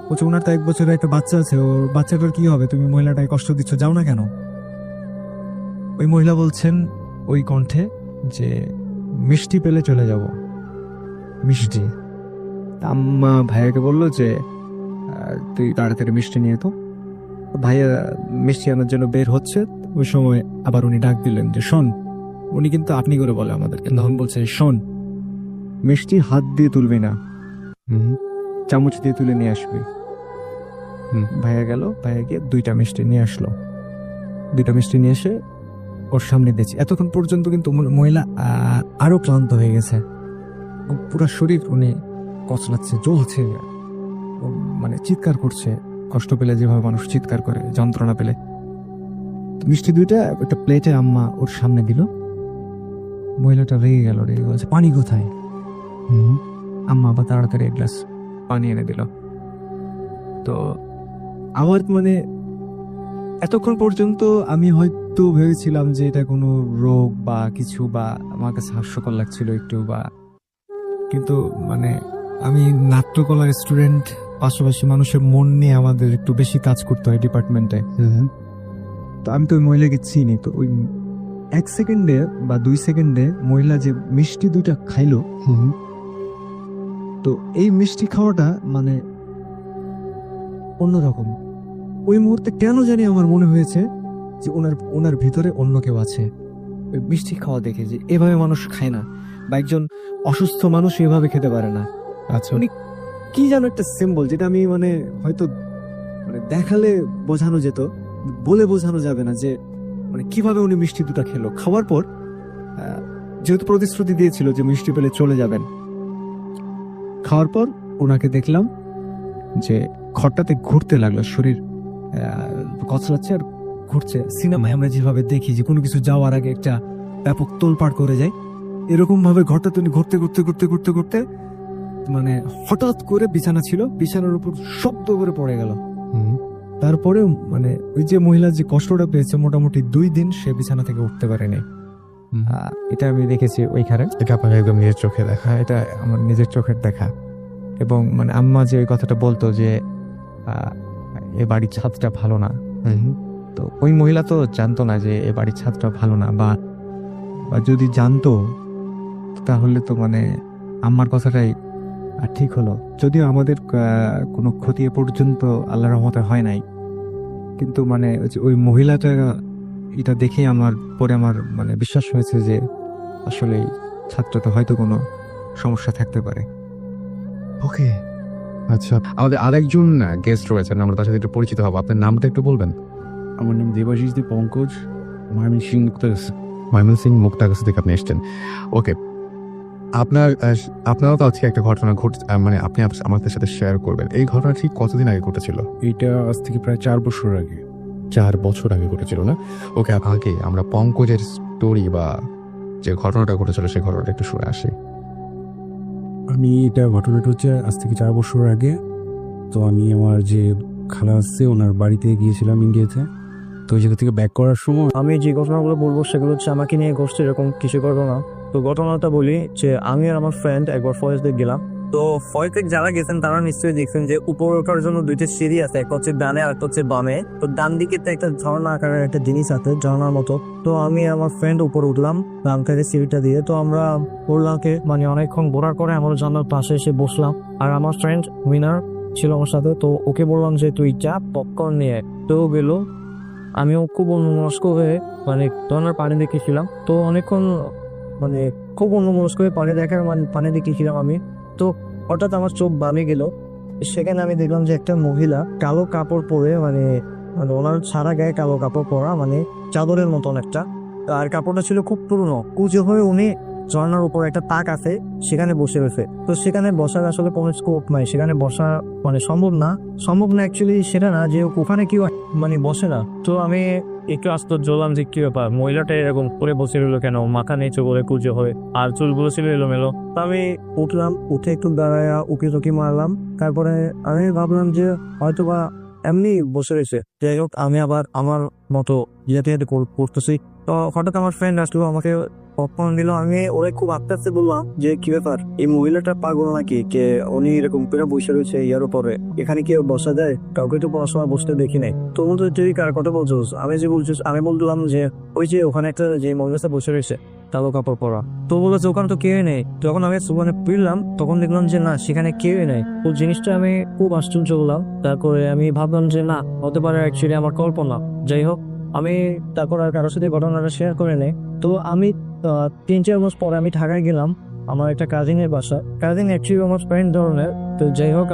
বলছে ওনার তো 1 বছরের একটা বাচ্চা আছে, ওর বাচ্চাটার কি হবে, তুমি মহিলাটাকে কষ্ট দিচ্ছ, যাও না কেন? ওই মহিলা বলছেন ওই কণ্ঠে যে মিষ্টি পেলে চলে যাব, মিষ্টি। আম্মা ভাইয়াকে বললো যে তুই তাড়াতাড়ি মিষ্টি নিয়ে তো। ভাইয়া মিষ্টি আনার জন্য বের হচ্ছে, ওই সময় আবার উনি ডাক দিলেন যে শোন, উনি কিন্তু আপনি করে বলে আমাদেরকে, তখন বলছে শোন, মিষ্টি হাত দিয়ে তুলবি না, চামচ দিয়ে তুলে নিয়ে আসবি। ভাইয়া গেল, ভাইয়া গিয়ে 2টা মিষ্টি নিয়ে আসলো। 2টা মিষ্টি নিয়ে এসে ওর সামনে দিয়েছি। এতক্ষণ পর্যন্ত কিন্তু মহিলা আরো ক্লান্ত হয়ে গেছে, পুরো শরীর উনি কচলাচ্ছে, জ্বলছে, মানে চিৎকার করছে, কষ্ট পেলে যেভাবে মানুষ চিৎকার করে যন্ত্রণা পেলে। তো মিষ্টি 2টা একটা প্লেটে আম্মা ওর সামনে দিল। মহিলাটা রেগে গেল, রেগে বলছে পানি কোথায়? আম্মা আবার তাড়াতাড়ি এক গ্লাস পানি এনে দিল। তো আমার মানে এতক্ষণ পর্যন্ত আমি হয়তো ভেবেছিলাম যে এটা কোনো রোগ বা কিছু, বা আমার কাছে হাস্যকর লাগছিল একটু, বা কিন্তু মানে আমি নাট্যকলার স্টুডেন্ট, পাশাপাশি মানুষের মন নিয়ে আমাদের একটু বেশি কাজ করতে হয় ডিপার্টমেন্টে। তো আমি তো ওই মহিলাকে চিনি, তো ওই 1 সেকেন্ডে বা 2 সেকেন্ডে মহিলা যে মিষ্টি 2টা খাইলো, তো এই মিষ্টি খাওয়াটা মানে অন্যরকম। ওই মুহূর্তে কেন জানি আমার মনে হয়েছে যে ওনার ভিতরে অন্য কেউ আছে। ওই মিষ্টি খাওয়া দেখে যে এভাবে মানুষ খায় না, বা একজন অসুস্থ মানুষ এভাবে খেতে পারে না। আচ্ছা, উনি কি যেন একটা সিম্বল, যেটা আমি মানে হয়তো মানে দেখালে বোঝানো যেত, বলে বোঝানো যাবে না যে মানে কিভাবে উনি মিষ্টি 2টা খেলো। খাওয়ার পর যেহেতু প্রতিশ্রুতি দিয়েছিল যে মিষ্টি পেলে চলে যাবেন, খাওয়ার পর ওনাকে দেখলাম যে ঘরটাতে ঘুরতে লাগলো, শরীর কচলাচ্ছে আর ঘুরছে। সিনেমায় আমরা যেভাবে দেখি যে কোনো কিছু যাওয়ার আগে একটা ব্যাপক তোলপাড় করে যায়, এরকম ভাবে ঘরটাতে উনি ঘুরতে ঘুরতে ঘুরতে ঘুরতে ঘুরতে মানে হঠাৎ করে বিছানা ছিল, বিছানার উপর শব্দ করে পড়ে গেল। তারপরে মানে ওই যে মহিলা যে কষ্টটা পেয়েছে, মোটামুটি 2 দিন সে বিছানা থেকে উঠতে পারেনি। এটা আমি দেখেছি ওইখানে। এটা আপনার একদম নিজের চোখে দেখা? এটা আমার নিজের চোখের দেখা। এবং মানে আম্মা যে ওই কথাটা বলতো যে এ বাড়ির ছাদটা ভালো না, তো ওই মহিলা তো জানতো না যে এ বাড়ির ছাদটা ভালো না, বা যদি জানতো তাহলে তো মানে আম্মার কথাটাই ঠিক হলো। যদিও আমাদের কোনো ক্ষতি এ পর্যন্ত আল্লাহর রহমতে হয় নাই, কিন্তু মানে ওই মহিলাটা এটা দেখে আমার মানে বিশ্বাস হয়েছে যে আসলে ছাত্রটা হয়তো কোনো সমস্যা থাকতে পারে। ওকে, আচ্ছা, আমাদের আরেকজন গেস্ট রয়েছেন, আমরা তার সাথে একটু পরিচিত হবো। আপনার নামটা একটু বলবেন? আমার নাম দেবাশিস দে পঙ্কজ, ময়মনসিংহ মুক্তাগাছা। ময়মনসিংহ মুক্তাগাছা থেকে আপনি এসছেন। ওকে, আপনারও তো আজকে একটা ঘটনা মানে আপনি আমাদের সাথে শেয়ার করবেন। এই ঘটনা ঠিক কতদিন আগে ঘটেছিল? এইটা আজ থেকে প্রায় 4 বছর আগে। 4 বছর আগে ঘটেছিল না? ওকে, আগে আমরা পঙ্কজের স্টোরি বা যে ঘটনাটা ঘটেছিল সেই ঘটনাটা একটু শুনে আসি। ঘটনাটা হচ্ছে আজ থেকে 4 বছর আগে। তো আমি আমার যে খালা আছে ওনার বাড়িতে গিয়েছিলাম ইন্ডিয়াতে। তো ওই জায়গা থেকে ব্যাক করার সময় আমি যে ঘটনাগুলো বলবো সেগুলো হচ্ছে আমাকে নিয়ে ঘটছে এরকম কিছু ঘটনা। তো ঘটনাটা বলি যে আমি আর আমার ফ্রেন্ড একবার ফরেস্ট দিক গেলাম। তো ফরেস্ট দিক যারা গেছেন তারা নিশ্চয়ই দেখছেন যে উপরে ওঠার জন্য 2টা সিঁড়ি আছে, একটা হচ্ছে ডানে আর একটা হচ্ছে বামে। তো ডান দিকে তো একটা ঝর্ণা আকারের একটা জিনিস আছে, ঝর্ণার মতো। তো আমি আমার ফ্রেন্ড উপরে উঠলাম ডান থেকে সিঁড়িটা দিয়ে। তো আমরা উঠলামকে মানে অনেকক্ষণ ঘোরার পরে আমার ঝর্ণার পাশে এসে বসলাম, আর আমার ফ্রেন্ড উইনার ছিল আমার সাথে। তো ওকে বললাম যে তুই যা পপকর্ন নিয়ে। তো গেল, আমিও খুব অন্যমনস্ক হয়ে মানে ঝর্ণার পানি দেখেছিলাম। তো অনেকক্ষণ মানে খুব অন্যমনস্ক হয়ে পানি দেখেছিলাম আমি। তো হঠাৎ আমার চোখ বামে গেল, সেখানে আমি দেখলাম যে একটা মহিলা কালো কাপড় পরে মানে ওনার সারা গায়ে কালো কাপড় পরা, মানে চাদরের মতন একটা, আর কাপড়টা ছিল খুব পুরনো, কুচো হয়ে উনি ঝর্ণার উপর একটা তাক আছে সেখানে বসে রয়েছে। তো সেখানে বসার আসলে কোনো স্কোপ নাই, সেখানে বসা মানে সম্ভব না অ্যাকচুয়ালি সেটা না যে ওখানে কেউ মানে বসে না। তো আমি একটু আশ্চর্য হলাম যে কি ব্যাপার, মহিলাটা এরকম করে বসে রইলো কেন, মাথা নিচু করে কুচো হয়ে, আর চুলগুলো ছিল এলোমেলো। তো আমি উঠলাম, উঠে একটু দাঁড়ায় উকি টুকি মারলাম। তারপরে আমি ভাবলাম যে হয়তো বা এমনি বসে রয়েছে। যাই হোক, আমি আবার আমার মতো করতেছি। তো তো হঠাৎ আমার ফ্রেন্ড আসলো, আমাকে পপকর্ন দিল। আমি ওরে খুব আস্তে আস্তে বললাম যে কি ব্যাপার, এই মহিলাটা পাগল নাকি, কে উনি এরকম করে বসে রয়েছে ইয়ার উপরে, এখানে কেউ বসা যায়? কাউকে তো পড়াশোনা বসতে দেখি নাই। তো বলতো তুই কার কথা বলছিস? আমি যে বলছিস, আমি বললাম যে ওই যে ওখানে একটা যে মহিলাটা বসে রয়েছে কালো কাপড় পরা। তো বলেছে ওখানে তো কেউই নেই। যখন আমি সুবানে ফিরলাম তখন দেখলাম যে না, সেখানে কেউই নেই। তো জিনিসটা আমি খুব আশ্চর্য হলাম। তারপরে আমি ভাবলাম যে না, হতে পারে অ্যাকচুয়ালি আমার কল্পনা। যাই হোক, আমি তারপর আর কারোর সাথে ঘটনাটা শেয়ার করে নেই। তো আমি 3-4 মাস পরে আমি ঢাকায় গেলাম আমার একটা কাজিনের বাসা। কাজিন অ্যাকচুয়ালি আমার ফ্রেন্ড ধরনের। তো যাই হোক,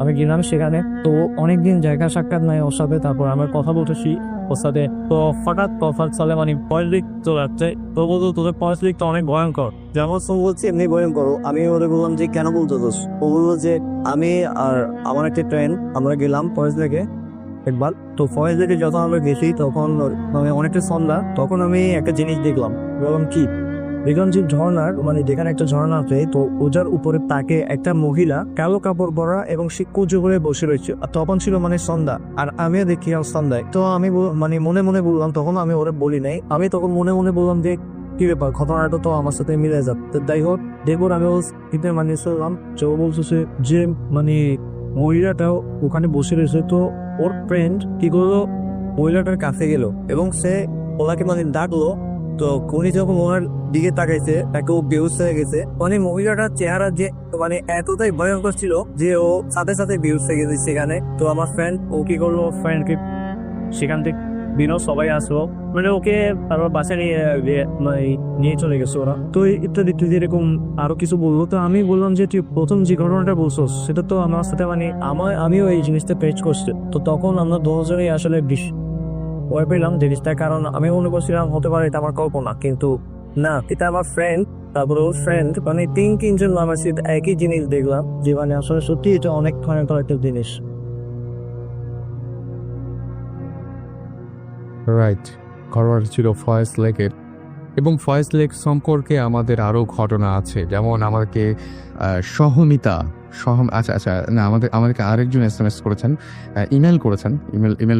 আমি গেলাম সেখানে। তো অনেকদিন জায়গা সাক্ষাৎ নাই ওর সাথে। তারপর আমার কথা বলতেছি ওর সাথে। তো হঠাৎ কথা চলে, মানে পলিটিক চলে যাচ্ছে। তো বলতো তোদের পলিটিকটা অনেক ভয়ঙ্কর। যেমন সব বলছি এমনি ভয়ঙ্কর। আমি ওরে বললাম যে কেন বলতেছিস? ও বললো যে আমি আর আমার একটা ফ্রেন্ড আমরা গেলাম ফরেস্ট লেকে একবার। তো ফরেস্ট লেকে যখন আমরা গেছি তখন মানে অনেকটা সন্ধ্যা। তখন আমি একটা জিনিস দেখলাম। বললাম কি? দেখলাম যে ঝর্ণার, মানে যেখানে একটা ঝর্ণা আছে, তো ওটার উপরে তাকে একটা মহিলা কালো কাপড় পরা এবং সে কুজো করে বসে রয়েছে। আর তখন ছিল মানে সন্ধ্যা, আর আমিও দেখি সন্ধ্যায়। তো আমি মানে মনে মনে বললাম, তখন আমি ওরা বলি নাই, আমি তখন মনে মনে বললাম যে কি ব্যাপার, ঘটনাটা তো আমার সাথে মিলে যাচ্ছে। যাই হোক, দেখুন আমি ওকে মানে শুনলাম যে ও বলছে যে মানে মহিলাটাও ওখানে বসে রয়েছে। তো ওর ফ্রেন্ড কি করলো, মহিলাটার কাছে গেল এবং সে ওনাকে মানে ডাকলো। তো উনি যখন ওনার দিকে তাকাইছে, তাকে ও বেহুশ হয়ে গেছে। মানে মহিলাটার চেহারা যে মানে এতটাই ভয়ঙ্কর ছিল যে ও সাথে সাথে বেহুশ হয়ে গেছে সেখানে। তো আমার ফ্রেন্ড ও কি করলো, ফ্রেন্ডকে সেখান থেকে সবাই আসলো, মানে ওকে তারপর বাসায় নিয়ে চলে গেছে ওরা। তো ইত্যাদি ইত্যাদি এরকম আরো কিছু বললো। তো আমি বললাম যে তুই প্রথম যে ঘটনাটা বলছো সেটা তো আমার সাথে মানে আমিও এই জিনিসটা পেজ করছি। তো তখন আমরা দুজনেই আসলে ভয় পেলাম জিনিসটা, কারণ আমি মনে করছিলাম হতে পারে এটা আমার কল্পনা, কিন্তু না, এটা আমার ফ্রেন্ড। তারপরে ওর ফ্রেন্ড, মানে 3-4 জন আমার সাথে একই জিনিস দেখলাম, যে মানে আসলে সত্যি এটা অনেক ভয়ঙ্কর একটা জিনিস। রাইট, ঘটনাটা ছিল ফয়েজ লেকের। এবং ফয়েজ লেক সম্পর্কে আমাদের আরও ঘটনা আছে, যেমন আমাদেরকে সহমিতা আচ্ছা না, আমাদেরকে আরেকজন SMS করেছেন, ইমেল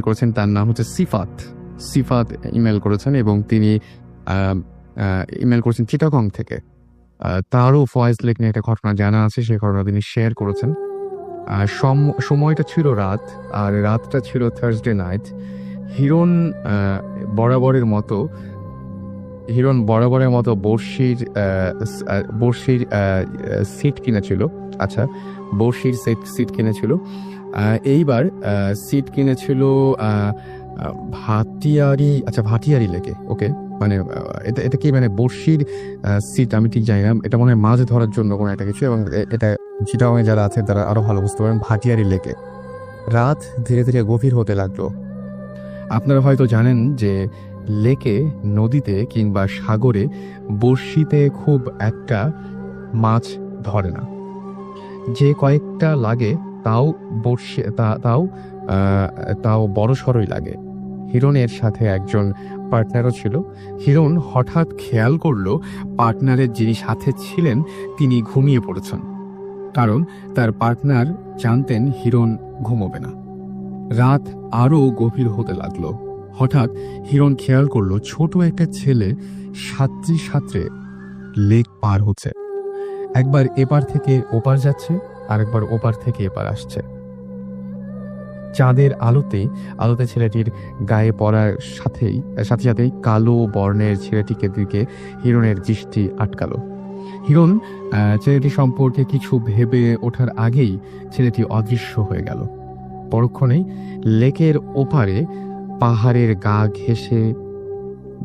করেছেন। তার নাম হচ্ছে সিফাত ইমেল করেছেন, এবং তিনি ইমেল করেছেন চিটাগং থেকে। তারও ফয়েজ লেক নিয়ে একটা ঘটনা জানা আছে, সেই ঘটনা তিনি শেয়ার করেছেন। সময়টা ছিল রাত, আর রাতটা ছিল থার্সডে নাইট। হিরণ বরাবরের মতো বর্ষির সিট কিনেছিল। আচ্ছা, বর্ষির সিট কিনেছিল। এইবার সিট কিনেছিল ভাটিয়ারি লেকে। ওকে, মানে এটা কি মানে বর্ষির সিট আমি ঠিক জানি না, এটা মনে হয় মাছ ধরার জন্য কোনো একটা কিছু। এবং এটা চিটাগাংয়ে যারা আছে তারা আরো ভালো বুঝতে পারেন, ভাটিয়ারি লেকে। রাত ধীরে ধীরে গভীর হতে লাগলো। আপনারা হয়তো জানেন যে লেকে, নদীতে কিংবা সাগরে বড়শিতে খুব একটা মাছ ধরে না। যে কয়েকটা লাগে তাও বড় সড়ই লাগে। হিরণের সাথে একজন পার্টনারও ছিল। হিরণ হঠাৎ খেয়াল করলো পার্টনারের যিনি সাথে ছিলেন তিনি ঘুমিয়ে পড়েছেন, কারণ তার পার্টনার জানতেন হিরণ ঘুমোবে না। রাত আরও গভীর হতে লাগলো। হঠাৎ হিরণ খেয়াল করলো ছোট একটা ছেলে সাঁতরে লেক পার হচ্ছে। একবার এপার থেকে ওপার যাচ্ছে, আরেকবার ওপার থেকে এপার আসছে। চাঁদের আলোতে ছেলেটির গায়ে পড়ার সাথেই কালো বর্ণের ছেলেটিকে দিকে হিরণের দৃষ্টি আটকালো। হিরণ ছেলেটি সম্পর্কে কিছু ভেবে ওঠার আগেই ছেলেটি অদৃশ্য হয়ে গেল। পরক্ষণেই লেকের ওপারে পাহাড়ের গা ঘেঁষে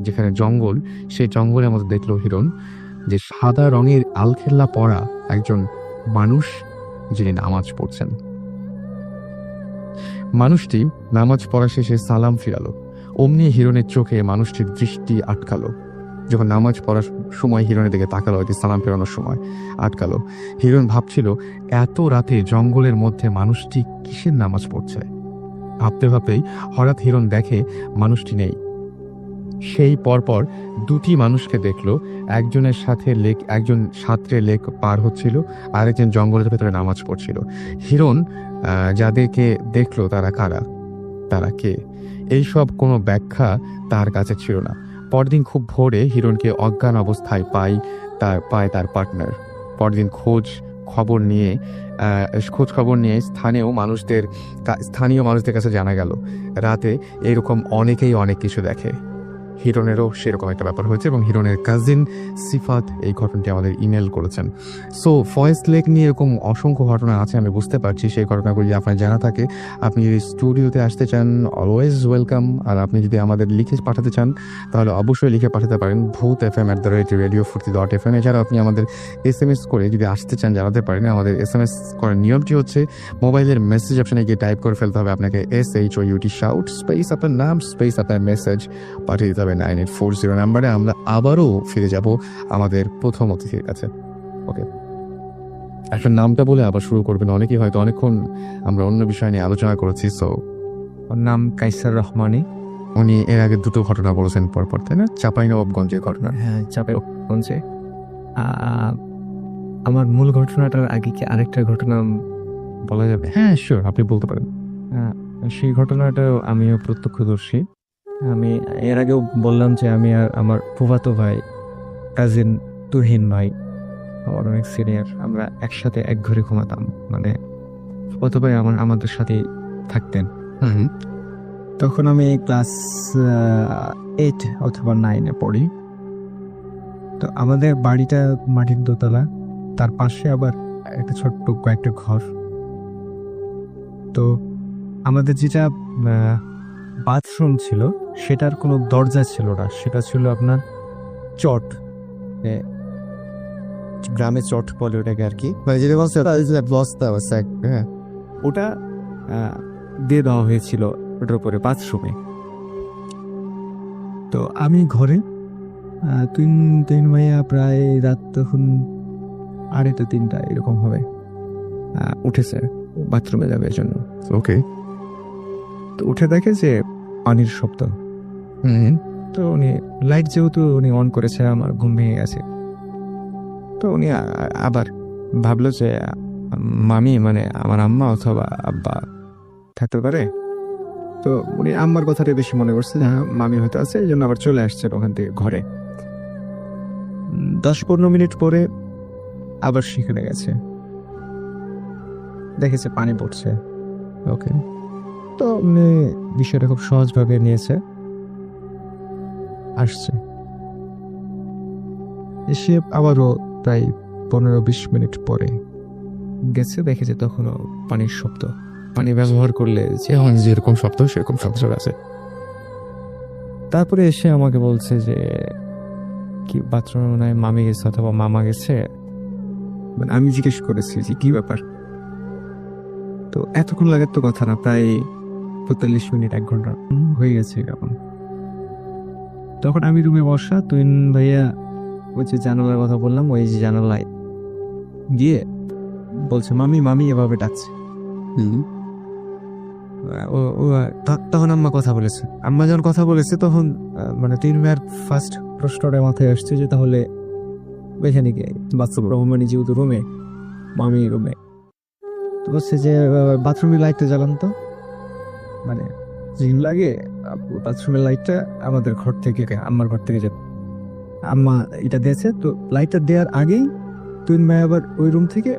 যেখানে জঙ্গল, সেই জঙ্গলের মধ্যে দেখলো হিরণ যে সাদা রঙের আলখেল্লা পরা একজন মানুষ, যিনি নামাজ পড়ছেন। মানুষটি নামাজ পড়া শেষে সালাম ফিরালো। অমনি হিরণের চোখে মানুষটির দৃষ্টি আটকালো। যখন নামাজ পড়ার সময় হিরণের দিকে তাকালো, এটি সালাম ফেরানোর সময় আটকালো। হিরণ ভাবছিল এত রাতে জঙ্গলের মধ্যে মানুষটি কিসের নামাজ পড়ছে। ভাবতেই হঠাৎ হিরণ দেখে মানুষটি নেই। সেই পরপর দুটি মানুষকে দেখলো, একজনের সাঁতরে লেক পার হচ্ছিল, আরেকজন জঙ্গলের ভেতরে নামাজ পড়ছিল। হিরণ যাদেরকে দেখলো তারা কারা, তারা কে, এইসব কোনো ব্যাখ্যা তার কাছে ছিল না। পরদিন খুব ভোরে হিরণকে অজ্ঞান অবস্থায় পায় তার পার্টনার। পরদিন খোঁজ খবর নিয়ে স্থানীয় মানুষদের কাছে জানা গেল রাতে এরকম অনেকেই অনেক কিছু দেখে। হিরণেরও সেরকম একটা ব্যাপার হয়েছে এবং হিরণের কাজিন সিফাত এই ঘটনাটি আমাদের ইমেল করেছেন। সো ফয়েস্ট লেক নিয়ে এরকম অসংখ্য ঘটনা আছে, আমি বুঝতে পারছি। সেই ঘটনাগুলি যদি আপনার জানা থাকে, আপনি যদি স্টুডিওতে আসতে চান, অলওয়েজ ওয়েলকাম। আর আপনি যদি আমাদের লিখে পাঠাতে চান তাহলে অবশ্যই লিখে পাঠাতে পারেন bhuthfm@radiofurti.fm। এছাড়া আপনি আমাদের SMS করে যদি আসতে চান জানাতে পারেন। আমাদের SMS করার নিয়মটি হচ্ছে মোবাইলের মেসেজ অপশনে গিয়ে টাইপ করে ফেলতে হবে আপনাকে SHOUT শাউট স্পেস আপনার নাম স্পেস আপনার মেসেজ পাঠিয়ে দিতে হবে 9840 নাম্বারে। আমরা আবারও ফিরে যাব আমাদের প্রথম অতিথির কাছে। ওকে, একটা নামটা বলে আবার শুরু করবেন। অনেকেই হয়তো অনেকক্ষণ আমরা অন্য বিষয় নিয়ে আলোচনা করেছি। সো ওর নাম কাইসার রহমানি। উনি এর আগে দুটো ঘটনা বলেছেন পরপর, তাই না? চাঁপাইনবাবগঞ্জের ঘটনা। হ্যাঁ, চাঁপাইনবাবগঞ্জে। আমার মূল ঘটনাটার আগে কি আরেকটা ঘটনা বলা যাবে? হ্যাঁ শিওর, আপনি বলতে পারেন। সেই ঘটনাটাও আমিও প্রত্যক্ষদর্শী। আমি এর আগেও বললাম যে আমি আর আমার ফুফাতো ভাই, কাজিন তুহিন ভাই, আমার অনেক সিনিয়র, আমরা একসাথে এক ঘরে ঘুমাতাম। মানে ফুফাতো ভাই আমাদের সাথে থাকতেন। তখন আমি ক্লাস 8 অথবা 9-এ পড়ি। তো আমাদের বাড়িটা মাটির দোতলা, তার পাশে আবার একটা ছোট্ট কয়েকটা ঘর। তো আমাদের যেটা বাথরুম ছিল সেটার কোনো দরজা ছিল না, সেটা ছিল আপনার চট, গ্রামে চট বলে ওটাকে আর কি, মানে যেটা বলছে ওটা দিয়ে দেওয়া হয়েছিল ওটার উপরে বাথরুমে। তো আমি ঘরে তিন ভাইয়া প্রায় রাত তখন 2:30-3টা এরকম হবে, উঠেছে বাথরুমে যাবে এর জন্য। ওকে, তো উঠে দেখে যে পানির শব্দ। তো উনি লাইট যেহেতু উনি অন করেছে, আমার ঘুম ভেঙে গেছে। তো উনি আবার ভাবলো যে মামি মানে আমার আম্মা অথবা আব্বা থাকতে পারে। তো উনি আম্মার কথাটা বেশি মনে করছে, যে মামি হয়তো আছে, এই জন্য আবার চলে আসছে ওখান থেকে ঘরে। 10-15 মিনিট পরে আবার সেখানে গেছে, দেখেছে পানি পড়ছে। ওকে, তো উনি বিষয়টা খুব সহজভাবে নিয়েছে, আসছে। এসে আবারও প্রায় 15-20 মিনিট পরে গেছে, দেখেছে তখনও পানির শব্দ। পানি ব্যবহার করলে যেরকম শব্দ সেরকম শব্দ আছে। তারপরে এসে আমাকে বলছে যে কি বাথরুমে মনে হয় মামি গেছে অথবা মামা গেছে। মানে আমি জিজ্ঞেস করেছি যে কি ব্যাপার। তো এতক্ষণ লাগার তো কথা না, প্রায় 45 মিনিট 1 ঘন্টা হয়ে গেছে এরকম। তখন আমি রুমে বসা, তুইন ভাইয়া ওই যে জানালার কথা বললাম, ওই যে জানালায় গিয়ে বলছে মামি মামি এভাবে ডাকছে। তখন আম্মা কথা বলেছে। আম্মা যখন কথা বলেছে তখন মানে তুইন ভাইয়ার ফার্স্ট প্রশ্নটা মাথায় আসছে যে তাহলে ওইখানে গিয়ে বাথরুম রহমানি যেহেতু রুমে, মামি রুমে, তো বলছে যে বাথরুমের লাইটটা জ্বালান তো। মানে জিন লাগে বাথরুমের লাইটটা আমাদের ঘর থেকে, আম্মার ঘর থেকে যেত। আম্মা এটা দিয়েছে, তো লাইটটা দেওয়ার আগেই তুই ভাই আবার ওই রুম থেকে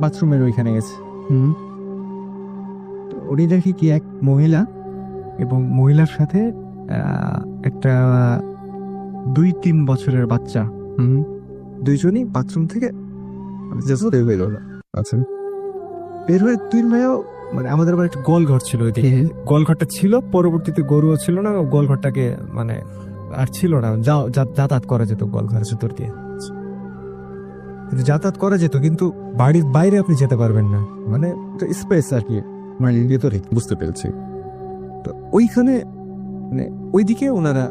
বাথরুমের ওইখানে গেছে। তো উনি দেখি কি এক মহিলা এবং মহিলার সাথে একটা 2-3 বছরের বাচ্চা, দুইজনই বাথরুম থেকে আচ্ছা, বের হয়ে তুই ভাইও, মানে আমাদের আবার একটা গোল ঘর ছিল, ওইদিকে গোল ঘরটা ছিল, পরবর্তীতে গরুও ছিল না, গোল ঘরটাকে মানে আর ছিল না, যাতায়াত করা যেত গোল ঘরের ভিতর দিয়ে, কিন্তু যাতায়াত করা যেত, কিন্তু বাড়ির বাইরে আপনি যেতে পারবেন না, মানে স্পেস আর কি, মানে ভিতরে। বুঝতে পেরেছি। তো ওইখানে মানে ওইদিকে ওনারা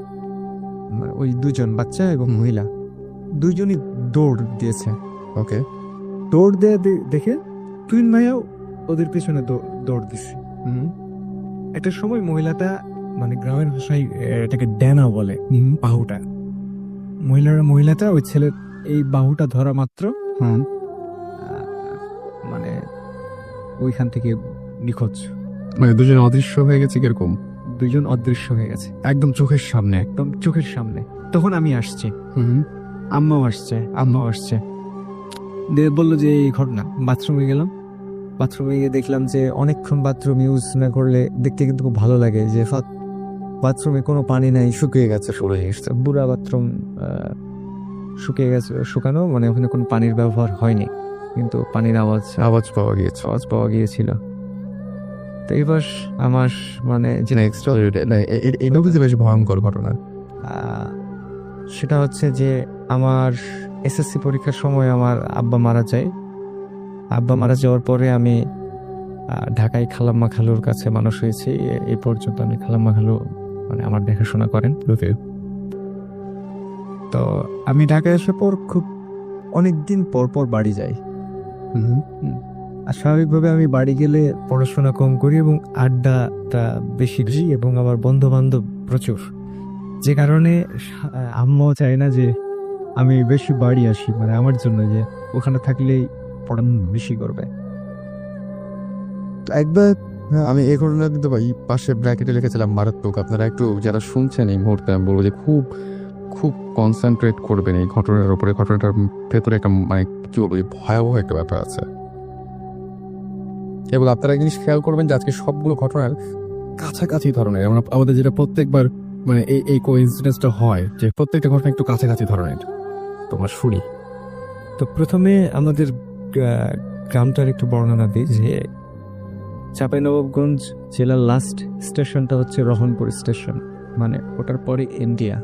ওই দুজন বাচ্চা এবং মহিলা দুইজনই দৌড় দিয়েছে। ওকে, দৌড় দিয়ে দেখে তুই ভাইয়াও ওদের পিছনে দৌড় দিছে। একটা সময় মহিলাটা, মানে গ্রামের ভাষায় এটাকে ড্যানা বলে, বাহুটা, মহিলাটা ওই ছেলের এই বাহুটা ধরা মাত্র মানে ওইখান থেকে নিখোঁজ। মানে দুজন অদৃশ্য হয়ে গেছে কিরকম? দুইজন অদৃশ্য হয়ে গেছে একদম চোখের সামনে। একদম চোখের সামনে। তখন আমি আসছি, আম্মাও আসছে দিয়ে বললো যে এই ঘটনা। বাথরুমে গেলাম, বাথরুমে গিয়ে দেখলাম যে অনেকক্ষণ বাথরুম ইউজ না করলে দেখতে কিন্তু খুব ভালো লাগে যে বাথরুমে কোনো পানি নাই, শুকিয়ে গেছে পুরো জিনিসটা, পুরা বাথরুম শুকিয়ে গেছে, শুকানো মানে ওখানে কোনো পানির ব্যবহার হয়নি, কিন্তু পানির আওয়াজ পাওয়া গিয়েছে। আওয়াজ পাওয়া গিয়েছিল। তো এবার আমার মানে যে এটাও কিন্তু বেশ ভয়ঙ্কর ঘটনা। সেটা হচ্ছে যে আমার এসএসসি পরীক্ষার সময় আমার আব্বা মারা যায়। আব্বা মারা যাওয়ার পরে আমি ঢাকায় খালাম্মা খালুর কাছে মানুষ হয়েছি। এই পর্যন্ত আমি খালাম্মা খালু মানে আমার দেখাশোনা করেন। তো আমি ঢাকায় আসার পর খুব অনেকদিন পর পর বাড়ি যাই। আর স্বাভাবিকভাবে আমি বাড়ি গেলে পড়াশোনা কম করি এবং আড্ডাটা বেশি দিই এবং আমার বন্ধু বান্ধব প্রচুর, যে কারণে আম্মাও চায় না যে আমি বেশি বাড়ি আসি, মানে আমার জন্য যে ওখানে থাকলেই পড়ানো বেশি করবে। তো একবার আমি এই ঘটনা কিন্তু ভাই পাশে ব্র্যাকেটে লিখেছিলাম মারাত্মক। আপনারা একটু যারা শুনছেন এই মুহূর্তে আমি বলবো যে খুব খুব কনসেন্ট্রেট করবেন এই ঘটনার উপরে। ঘটনাটার ভেতরে একটা মানে কি বলবো ভয়াবহ একটা ব্যাপার আছে। এবং আপনারা জিনিস খেয়াল করবেন যে আজকে সবগুলো ঘটনার কাছাকাছি ধরনের, আমাদের যেটা প্রত্যেকবার মানে এই কোইন্সিডেন্সটা হয় যে প্রত্যেকটা ঘটনা একটু কাছাকাছি ধরনের। তোমার শুনি। তো প্রথমে আমাদের গ্রামটার একটু বর্ণনা দিই যে চাঁপাইনবাবগঞ্জ জেলার লাস্ট স্টেশনটা হচ্ছে রহনপুর স্টেশন, মানে ওটার পরে ইন্ডিয়া।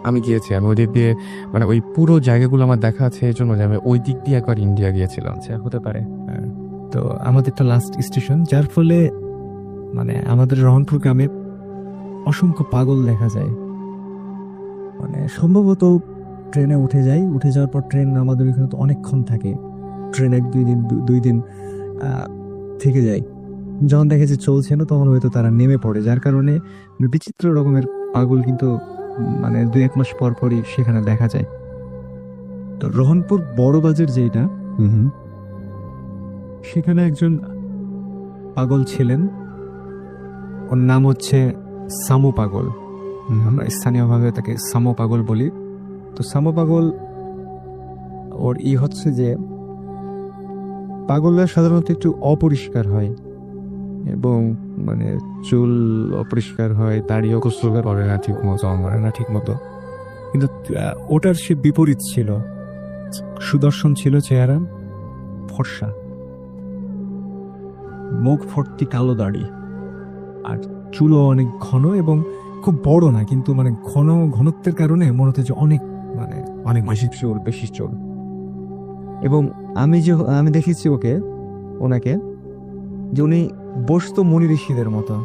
আমি গিয়েছি, আমি ওই দিক দিয়ে মানে ওই পুরো জায়গাগুলো আমার দেখা আছে, এই জন্য যে আমি ওই দিক দিয়ে একবার ইন্ডিয়া গিয়েছিলাম। আচ্ছা, হতে পারে। তো আমাদেরটা লাস্ট স্টেশন, যার ফলে মানে আমাদের রহনপুর গ্রামে অসংখ্য পাগল দেখা যায়। মানে সম্ভবত ট্রেনে উঠে যাওয়ার পর ট্রেন আমাদের এখানে তো অনেকক্ষণ থাকে, ট্রেন দুই দিন থেকে যায়। যখন দেখে যে চলছে না তখন হয়তো তারা নেমে পড়ে, যার কারণে বিচিত্র রকমের পাগল কিন্তু মানে 2-1 মাস পর পরই সেখানে দেখা যায়। তো রহনপুর বড় বাজার যেটা, সেখানে একজন পাগল ছিলেন, ওর নাম হচ্ছে সামো পাগল। আমরা স্থানীয়ভাবে তাকে সামো পাগল বলি। তো সামো পাগল ওর হচ্ছে যে পাগলরা সাধারণত একটু অপরিষ্কার হয় এবং মানে চুল অপরিষ্কার হয়, দাড়িও গোসল করে না ঠিক মতো, করে না ঠিক মতো। কিন্তু ওটার সে বিপরীত ছিল, সুদর্শন ছিল চেহারা, ফর্সা, মুখ ভর্তি কালো দাড়ি, আর চুলও অনেক ঘন এবং খুব বড় না, কিন্তু মানে ঘনত্বের কারণে মনে হচ্ছে যে অনেক বেশি চুল। এবং আমি দেখেছি ওনাকে যে উনি বসতো মুনি ঋষিদের মতো,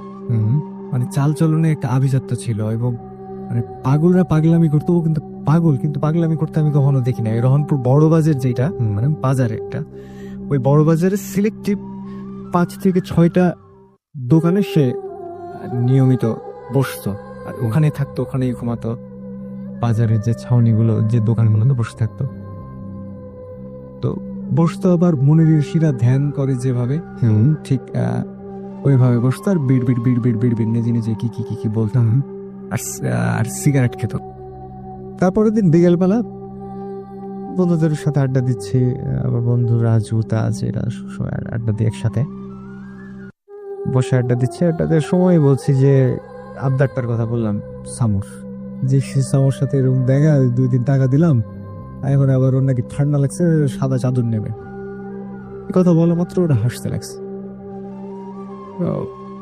মানে চাল চলনে একটা আভিজাত্য ছিল। এবং মানে পাগলরা পাগলামি করতো, ও কিন্তু পাগল, কিন্তু পাগলামি করতে আমি কখনো দেখি না। রহনপুর বড় বাজার যেটা মানে বাজার একটা, ওই বড় বাজারে সিলেক্টিভ 5 থেকে 6টা দোকানে সে নিয়মিত বসতো, আর ওখানে থাকতো, ওখানেই ঘুমাতো। বাজারের যে ছাউনিগুলো, যে দোকানগুলোতে বসে থাকতো, তো বসতো। আবার মুনি ঋষিরা ধ্যান করে যেভাবে, ওইভাবে বসতো, আর বিড় নিজে নিজে কি বলতাম, আর সিগারেট খেত। তারপরের দিন বিকেলবেলা বন্ধুদের সাথে আড্ডা দিচ্ছি, আবার বন্ধু রাজু তাজ এরা আড্ডা দিয়ে একসাথে বসে আড্ডা দিচ্ছি। আড্ডা দেওয়ার সময় বলছি যে আবদারটার কথা বললাম সামুর, যে সামুর সাথে এরকম দেখা, 2 দিন টাকা দিলাম, এখন আবার ওর নাকি ঠান্ডা লাগছে, সাদা চাদর নেবে। কথা বলা মাত্র ওরা হাসতে লাগছে।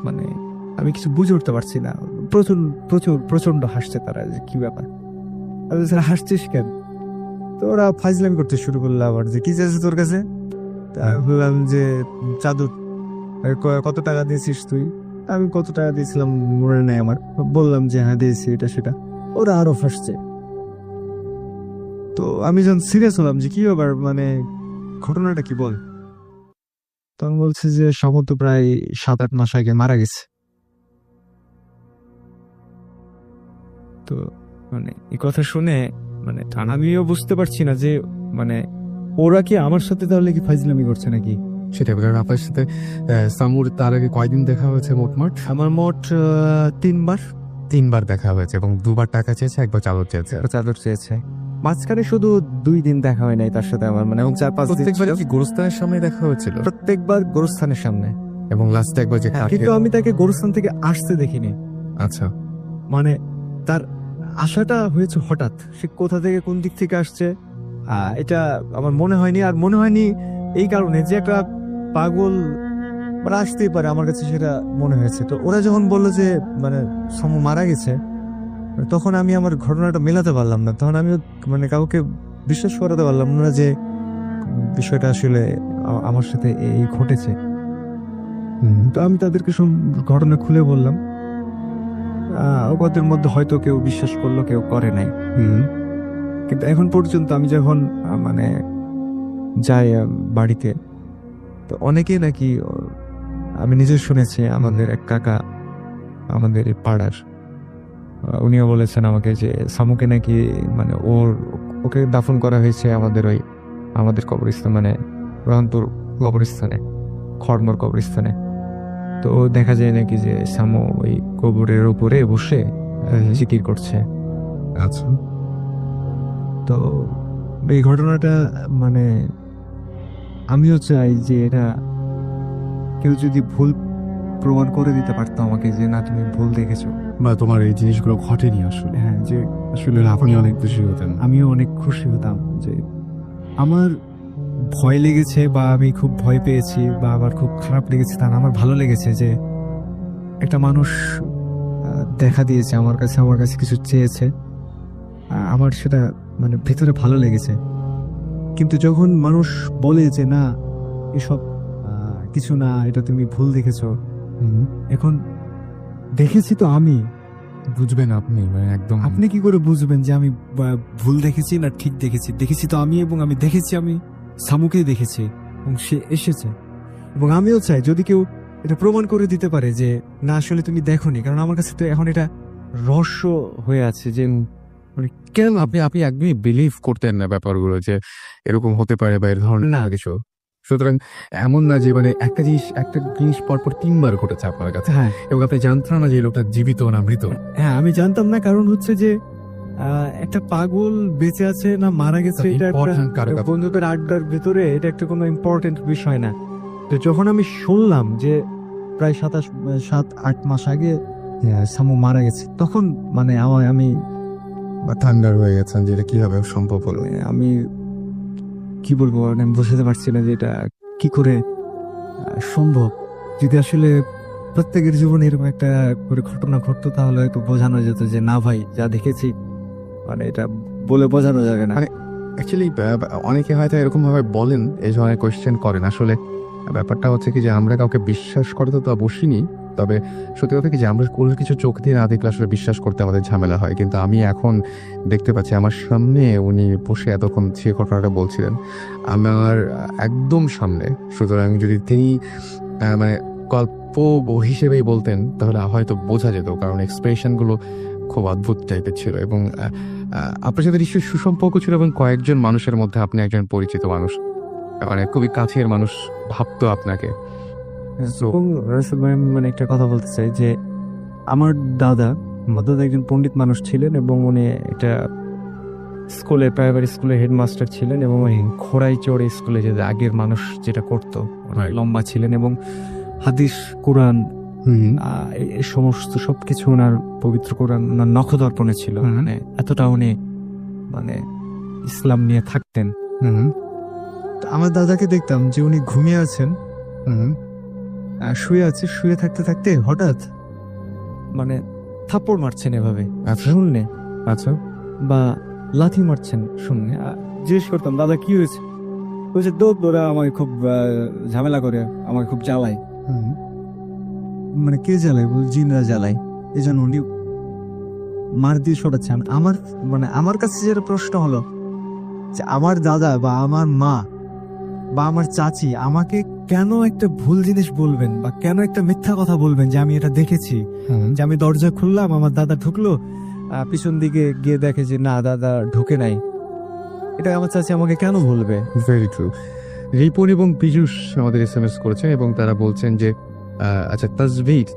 মানে আমি কিছু বুঝে উঠতে পারছি না, প্রচন্ড হাসছে তারা, যে কি ব্যাপার, হাসছিস কেন? তো ওরা ফাজলামি করতে শুরু করলো আবার, যে কি চাইছে তোর কাছে? বললাম যে চাদর। কত টাকা দিয়েছিস তুই? আমি কত টাকা দিয়েছিলাম মনে নেই আমার, বললাম যে হ্যাঁ দিয়েছি, এটা সেটা। ওরা আরো হাসছে। তো আমি যখন সিরিয়াস হলাম যে কি ব্যাপার, মানে ঘটনাটা কি বল, তখন বলছে যে সমর তো প্রায় 7-8 মাস আগে মারা গেছে। তো মানে এই কথা শুনে মানে আমিও বুঝতে পারছি না যে মানে ওরা কি আমার সাথে তাহলে কি ফাইজলামি করছে নাকি, সেটা কারণ আপনার সাথে সামুর তার আগে কয়দিন দেখা হয়েছে মোটমাট? আমার মোট 3বার 3বার দেখা হয়েছে এবং 2বার টাকা চেয়েছে, 1বার চাদর চেয়েছে। চাদর চেয়েছে। মাঝখানে শুধু 2 দিন দেখা হয় নাই তার সাথে আমার, মানে এবং 4-5 দিন প্রত্যেকবার ছিল। কি গোরস্থানের সামনে দেখা হয়েছিল? প্রত্যেকবার গোরস্থানের সামনে। এবং লাস্টে একবার যে কিন্তু আমি তাকে গোরস্থান থেকে আসতে দেখিনি। আচ্ছা, মানে তার আশাটা হয়েছে হঠাৎ, সে কোথা থেকে কোন দিক থেকে আসছে এটা আমার মনে হয়নি। আর মনে হয়নি এই কারণে যে একটা পাগল মানে আসতেই পারে, আমার কাছে সেটা মনে হয়েছে। তো ওরা যখন বললো যে মানে সমু মারা গেছে, তখন আমি আমার ঘটনাটা মেলাতে পারলাম না। তখন আমি মানে কাউকে বিশ্বাস করাতে পারলাম না যে বিষয়টা আসলে আমার সাথে এই ঘটেছে। তো আমি তাদেরকে সব ঘটনা খুলে বললাম। ওদের মধ্যে হয়তো কেউ বিশ্বাস করলো, কেউ করে নাই। কিন্তু এখন পর্যন্ত আমি যখন মানে যাই বাড়িতে, তো অনেকেই নাকি আমি নিজে শুনেছি, আমাদের এক কাকা আমাদের এই পাড়ার, উনিও বলেছেন আমাকে যে সামুকে নাকি মানে ওকে দাফন করা হয়েছে আমাদের কবরস্থান, মানে রহনপুর কবরস্থানে, খড়মর কবরস্থানে। তো দেখা যায় নাকি যে সামু ওই কবরের উপরে বসে জিকির করছে। আচ্ছা। তো এই ঘটনাটা মানে আমিও চাই যে এটা কেউ যদি ভুল প্রমাণ করে দিতে পারতো আমাকে, যে না তুমি ভুল দেখেছো, বা তোমার এই জিনিসগুলো ঘটেনি আসলে। হ্যাঁ, যে আসলে আপনি অনেক খুশি হতেন। আমিও অনেক খুশি হতাম যে আমার ভয় লেগেছে বা আমি খুব ভয় পেয়েছি বা আমার খুব খারাপ লেগেছে তা না, আমার ভালো লেগেছে যে একটা মানুষ দেখা দিয়েছে আমার কাছে কিছু চেয়েছে। আমার সেটা মানে ভেতরে ভালো লেগেছে। কিন্তু যখন মানুষ বলে যে না এসব কিছু না, এটা তুমি ভুল দেখেছো, এখন দেখেছি তো আমি, বুঝবেন আপনি মানে একদম। আপনি কি করে বুঝবেন যে আমি ভুল দেখেছি না ঠিক দেখেছি? দেখেছি তো আমি, এবং আমি দেখেছি, আমি সামুকে দেখেছি এবং সে এসেছে। এবং আমিও চাই যদি কেউ এটা প্রমাণ করে দিতে পারে যে না আসলে তুমি দেখোনি, কারণ আমার কাছে তো এখন এটা রহস্য হয়ে আছে যে মানে কেন আপনি একদমই বিলিভ করতেন না ব্যাপারগুলো যে এরকম হতে পারে বা এর ধরনের না কিছু। সুতরাং এমন না যে মানে একটা জিনিস পরপর 3বার ঘটেছে আপনার কাছে, হ্যাঁ এবং আপনি জানতেন না যে এই লোকটা জীবিত না মৃত। হ্যাঁ আমি জানতাম না, কারণ হচ্ছে যে একটা পাগল বেঁচে আছে না মারা গেছে এটা Important কারো কাছে। বন্ধুদের আড্ডার ভেতরে এটা একটা কোনো ইম্পর্টেন্ট বিষয় না। তো যখন আমি শুনলাম যে প্রায় 7-8 মাস আগে সামু মারা গেছে, তখন মানে আমি থান্ডার হয়ে গেছেন যে এটা কিভাবে সম্ভব হলো। আমি কি বলবো, মানে আমি বোঝাতে পারছি না যে এটা কি করে সম্ভব। যদি আসলে প্রত্যেকের জীবনে এরকম একটা করে ঘটনা ঘটতো তাহলে হয়তো বোঝানো যেত যে না ভাই যা দেখেছি, মানে এটা বলে বোঝানো যাবে না। অ্যাকচুয়ালি অনেকে হয়তো এরকম ভাবে বলেন, এই ধরনের কোয়েশ্চেন করেন। আসলে ব্যাপারটা হচ্ছে কি যে আমরা কাউকে বিশ্বাস করতে তো বসিনি, তবে সত্যি কথা কি যে আমরা কোনো কিছু চোখ দিয়ে না দেখলে আসলে বিশ্বাস করতে আমাদের ঝামেলা হয়। কিন্তু আমি এখন দেখতে পাচ্ছি আমার সামনে উনি বসে এতক্ষণ সে ঘটনাটা বলছিলেন আমার একদম সামনে। সুতরাং যদি তিনি মানে গল্প হিসেবেই বলতেন তাহলে হয়তো বোঝা যেত, কারণ এক্সপ্রেশনগুলো খুব অদ্ভুত টাইপের ছিল। এবং আপনার সাথে নিশ্চয়ই সুসম্পর্ক ছিল এবং কয়েকজন মানুষের মধ্যে আপনি একজন পরিচিত মানুষ, মানে খুবই কাছের মানুষ ভাবতো আপনাকে। এবং রাসেল ভাই, আমি মানে একটা কথা বলতে চাই যে আমার দাদা একজন পণ্ডিত মানুষ ছিলেন এবং উনি একটা স্কুলে, প্রাইমারি স্কুলে হেডমাস্টার ছিলেন এবং ওই ঘোড়ায় চড়ে স্কুলে যেতে আগের মানুষ যেটা করতো, লম্বা ছিলেন এবং হাদিস কোরআন এই সমস্ত সবকিছু ওনার পবিত্র কোরআন ওনার নখদর্পণে ছিল। মানে এতটা উনি মানে ইসলাম নিয়ে থাকতেন। তো আমার দাদাকে দেখতাম যে উনি ঘুমিয়ে আছেন, শুয়ে আছে, শুয়ে থাকতে থাকতে হঠাৎ মানে থাপ্পড় মারছেন এভাবে শুনলে, আচ্ছা, বা লাথি মারছেন শুনলে। জিজ্ঞেস করতাম দাদা কি হয়েছে, বলছে দৌড়া আমাকে খুব ঝামেলা করে, আমাকে খুব জ্বালায়। মানে কে জ্বালায়? বল জিনরা জ্বালায়, এই জন্য উনি মার দিয়ে সরাচ্ছেন। আমার কাছে যেটা প্রশ্ন হলো যে আমার দাদা বা আমার মা বা আমার চাচি আমাকে কেন একটা ভুল জিনিস বলবেন বা কেন একটা মিথ্যা কথা বলবেন যে আমি এটা দেখেছি, যে আমি দরজা খুললাম আমার দাদা ঢুকলো, পিছন দিকে গিয়ে দেখে যে না দাদা ঢুকে নাই। এটা আমার চাচি আমাকে কেন বলবে? Very true. রিপন এবং পীযূষ আমাদের এসএমএস করেছেন এবং তারা বলছেন যে আচ্ছা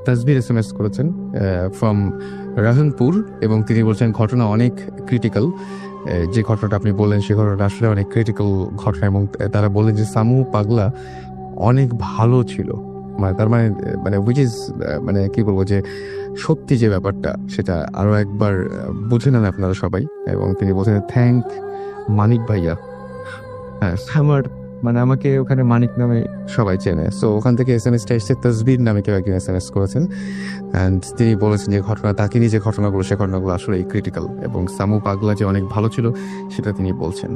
তাসবির এসএমএস করেছেন ফ্রম রাহনপুর এবং তিনি বলছেন ঘটনা অনেক ক্রিটিক্যাল। যে ঘটনাটা আপনি বললেন সেই ঘটনাটা আসলে অনেক ক্রিটিক্যাল ঘটনা এবং তারা বললেন যে সামু পাগলা অনেক ভালো ছিল, মানে তার মানে উইচ ইজ মানে কি বলবো যে সত্যি যে ব্যাপারটা সেটা আরো একবার বুঝে নেন আপনারা সবাই। এবং তিনি বলছেন থ্যাংক মানিক ভাইয়া। হ্যাঁ, আমার মানে আমাকে ওখানে মানিক নামে সবাই চেনে। সো ওখান থেকে এসএমএসটা এসছে, তসবির নামে কেউ একজন এসএমএস করেছেন অ্যান্ড তিনি বলেছেন যে ঘটনা তাকে নিয়ে যে ঘটনাগুলো সে ঘটনাগুলো আসলে ক্রিটিক্যাল এবং সামু পাগলা যে অনেক ভালো ছিল সেটা তিনি বলছেন।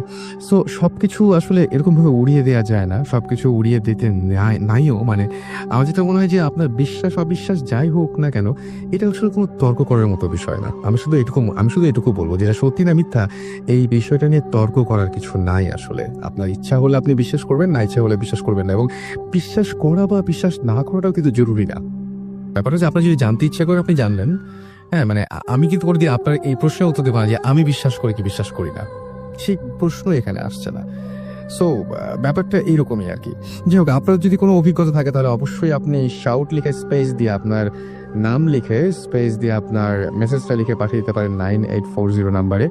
সো সবকিছু আসলে এরকমভাবে উড়িয়ে দেওয়া যায় না, সবকিছু উড়িয়ে দিতে নাইও। মানে আমার যেটা মনে হয় যে আপনার বিশ্বাস অবিশ্বাস যাই হোক না কেন এটা আসলে কোনো তর্ক করার মতো বিষয় না। আমি শুধু এটুকু বলবো যেটা সত্যি না মিথ্যা এই বিষয়টা নিয়ে তর্ক করার কিছু নাই। আসলে আপনার ইচ্ছা হলে আপনি বিশ্বাস করবেন, না ইচ্ছা হলে বিশ্বাস করবেন না, এবং বিশ্বাস করা বা বিশ্বাস না করাটাও কিন্তু জরুরি না। ব্যাপারটা যে আপনার যদি জানতে ইচ্ছা করে আপনি জানলেন। হ্যাঁ, মানে আমি কিন্তু করে দিয়ে আপনার এই প্রশ্নের উত্তর দেবো না যে আমি বিশ্বাস করি কি বিশ্বাস করি না, সেই প্রশ্ন এখানে আসছে না। সো ব্যাপারটা এইরকমই আর কি। যাই হোক, আপনার যদি কোনো অভিজ্ঞতা থাকে তাহলে অবশ্যই আপনি শাউট লিখে স্পেস দিয়ে আপনার নাম লিখে স্পেস দিয়ে আপনার মেসেজটা লিখে পাঠিয়ে দিতে পারেন 9840 নাম্বারে।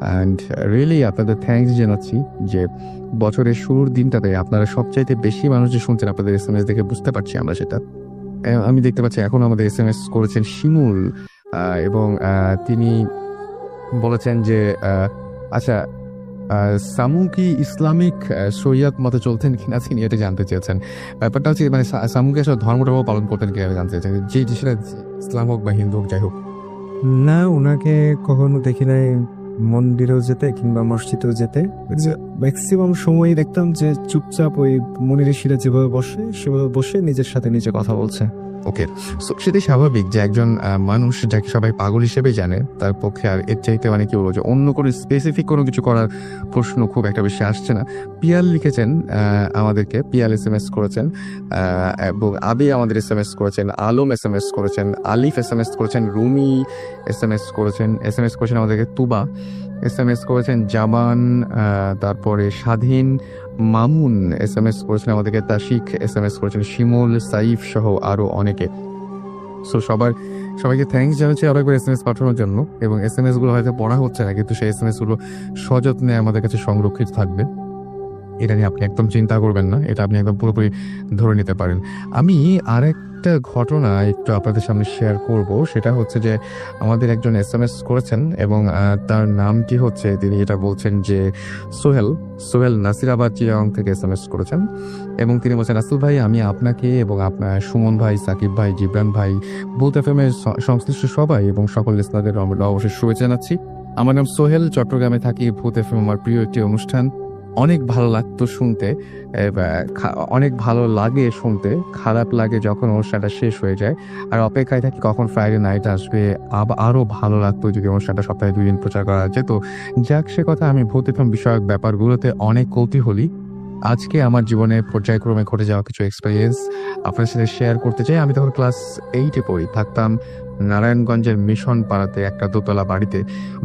অ্যান্ড রিয়েলি আপনাদের থ্যাঙ্কস জানাচ্ছি যে বছরের শুরুর দিনটাতে আপনারা সবচাইতে বেশি মানুষ যে শুনছেন আপনাদের এসএমএস দেখে বুঝতে পারছি আমরা সেটা। আমি দেখতে পাচ্ছি এখন আমাদের এসএমএস করেছেন শিমুল এবং তিনি বলেছেন যে আচ্ছা সামু কি ইসলামিক শরিয়াত মতে চলতেন কিনা তিনি এটা জানতে চেয়েছেন। ব্যাপারটা হচ্ছে মানে সামুকে আসলে ধর্মটাও পালন করতেন কিনা জানতে চেয়েছেন, যে সেটা ইসলাম হোক বা হিন্দু হোক যাই হোক। না, ওনাকে কখনো দেখি নাই মন্দিরেও যেতে কিংবা মসজিদেও যেতে। ম্যাক্সিমাম সময়ই দেখতাম যে চুপচাপ ওই মনির ঋষিরা যেভাবে বসে সেভাবে বসে নিজের সাথে নিজে কথা বলছে। ওকে, সেটাই স্বাভাবিক যে একজন মানুষ যাকে সবাই পাগল হিসেবে জানে তার পক্ষে আর এর চাইতে মানে কি বলবো যে অন্য কোনো স্পেসিফিক কোনো কিছু করার প্রশ্ন খুব একটা বেশি আসছে না। পিয়াল লিখেছেন আমাদেরকে, পিয়াল এসএমএস করেছেন এবং আবি আমাদের এসএমএস করেছেন, আলম এসএমএস করেছেন, আলিফ এসএমএস করেছেন, রুমি এসএমএস করেছেন আমাদেরকে, তুবা এসএমএস করেছেন, জামান, তারপরে স্বাধীন, মামুন এসএমএস করেছেন আমাদেরকে, তাশিক এসএমএস করেছেন, শিমুল, সাইফ সহ আরো অনেকে। সো সবাইকে থ্যাঙ্কস জানাচ্ছি আরো একবার এসএমএস পাঠানোর জন্য। এবং এসএমএস গুলো হয়তো পড়া হচ্ছে না কিন্তু সেই এসএমএস গুলো সযত্নে আমাদের কাছে সংরক্ষিত থাকবে। এটা নিয়ে আপনি একদম চিন্তা করবেন না, এটা আপনি একদম পুরোপুরি ধরে নিতে পারেন। আমি আরেকটা ঘটনা একটু আপনাদের সামনে শেয়ার করব, সেটা হচ্ছে যে আমাদের একজন এসএমএস করেছেন এবং তার নামটি হচ্ছে, তিনি এটা বলছেন যে সোহেল নাসিরাবাদ চিরাং থেকে এসএমএস করেছেন এবং তিনি বলছেন রাসেল ভাই, আমি আপনাকে এবং আপনার সুমন ভাই, সাকিব ভাই, জিবরান ভাই, বুথ এফএম এর সংশ্লিষ্ট সবাই এবং সকল লিসনারদের অবশ্যই শুভেচ্ছা জানাচ্ছি। আমার নাম সোহেল, চট্টগ্রামে থাকি। ভূত এফএম আমার প্রিয় একটি অনুষ্ঠান, অনেক ভালো লাগতো শুনতে, অনেক ভালো লাগে শুনতে, খারাপ লাগে যখন অনুষ্ঠানটা শেষ হয়ে যায়, আর অপেক্ষায় থাকি কখন ফ্রাইডে নাইট আসবে। আরো ভালো লাগতো যদি অনুষ্ঠানটা সপ্তাহে 2 দিন প্রচার করা যেত। যাক, সে কথা, আমি ভূত এফএম বিষয়ক ব্যাপারগুলোতে অনেক কৌতূহলী। আজকে আমার জীবনে পর্যায়ক্রমে ঘটে যাওয়া কিছু এক্সপেরিয়েন্স আপনার সাথে শেয়ার করতে চাই। আমি তখন ক্লাস 8-এ পড়ি, থাকতাম নারায়ণগঞ্জের মিশন পাড়াতে একটা দোতলা বাড়িতে।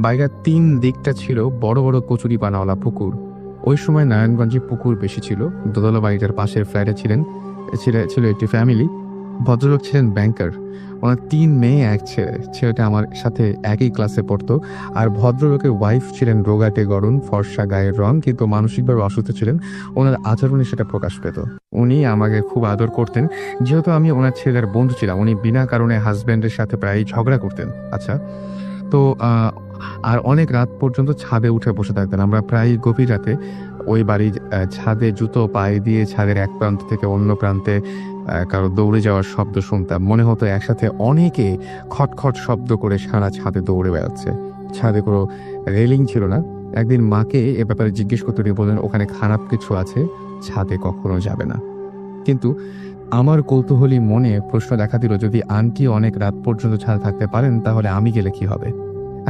বাড়িটার 3 দিকটা ছিল বড় বড় কচুরি পানাওয়ালা পুকুর। ওই সময় নারায়ণগঞ্জে পুকুর বেশি ছিল। দোতলা বাড়িটার পাশের ফ্ল্যাটে ছিল একটি ফ্যামিলি। ভদ্রলোক ছিলেন ব্যাংকার, ওনার 3 মেয়ে 1 ছেলে। ছেলেটা আমার সাথে একই ক্লাসে পড়তো। আর ভদ্রলোকের ওয়াইফ ছিলেন রোগাটে গড়ন, ফর্সা গায়ের রং, কিন্তু মানসিকভাবে অসুস্থ ছিলেন। ওনার আচরণে সেটা প্রকাশ পেত। উনি আমাকে খুব আদর করতেন, যেহেতু আমি ওনার ছেলের বন্ধু ছিলাম। উনি বিনা কারণে হাজব্যান্ডের সাথে প্রায় ঝগড়া করতেন। আচ্ছা, তো আর অনেক রাত পর্যন্ত ছাদে উঠে বসে থাকতেন। আমরা প্রায় গভীর রাতে ওই বাড়ির ছাদে জুতো পায়ে দিয়ে ছাদের এক প্রান্ত থেকে অন্য প্রান্তে কারো দৌড়ে যাওয়ার শব্দ শুনতাম। মনে হতো একসাথে অনেকে খটখট শব্দ করে সারা ছাদে দৌড়ে বেড়াচ্ছে। ছাদে কোনো রেলিং ছিল না। একদিন মাকে এ ব্যাপারে জিজ্ঞেস করতে উনি বললেন, ওখানে খারাপ কিছু আছে, ছাদে কখনো যাবে না। কিন্তু আমার কৌতূহলী মনে প্রশ্ন দেখা দিল, যদি আন্টি অনেক রাত পর্যন্ত ছাদে থাকতে পারেন তাহলে আমি গেলে কি হবে?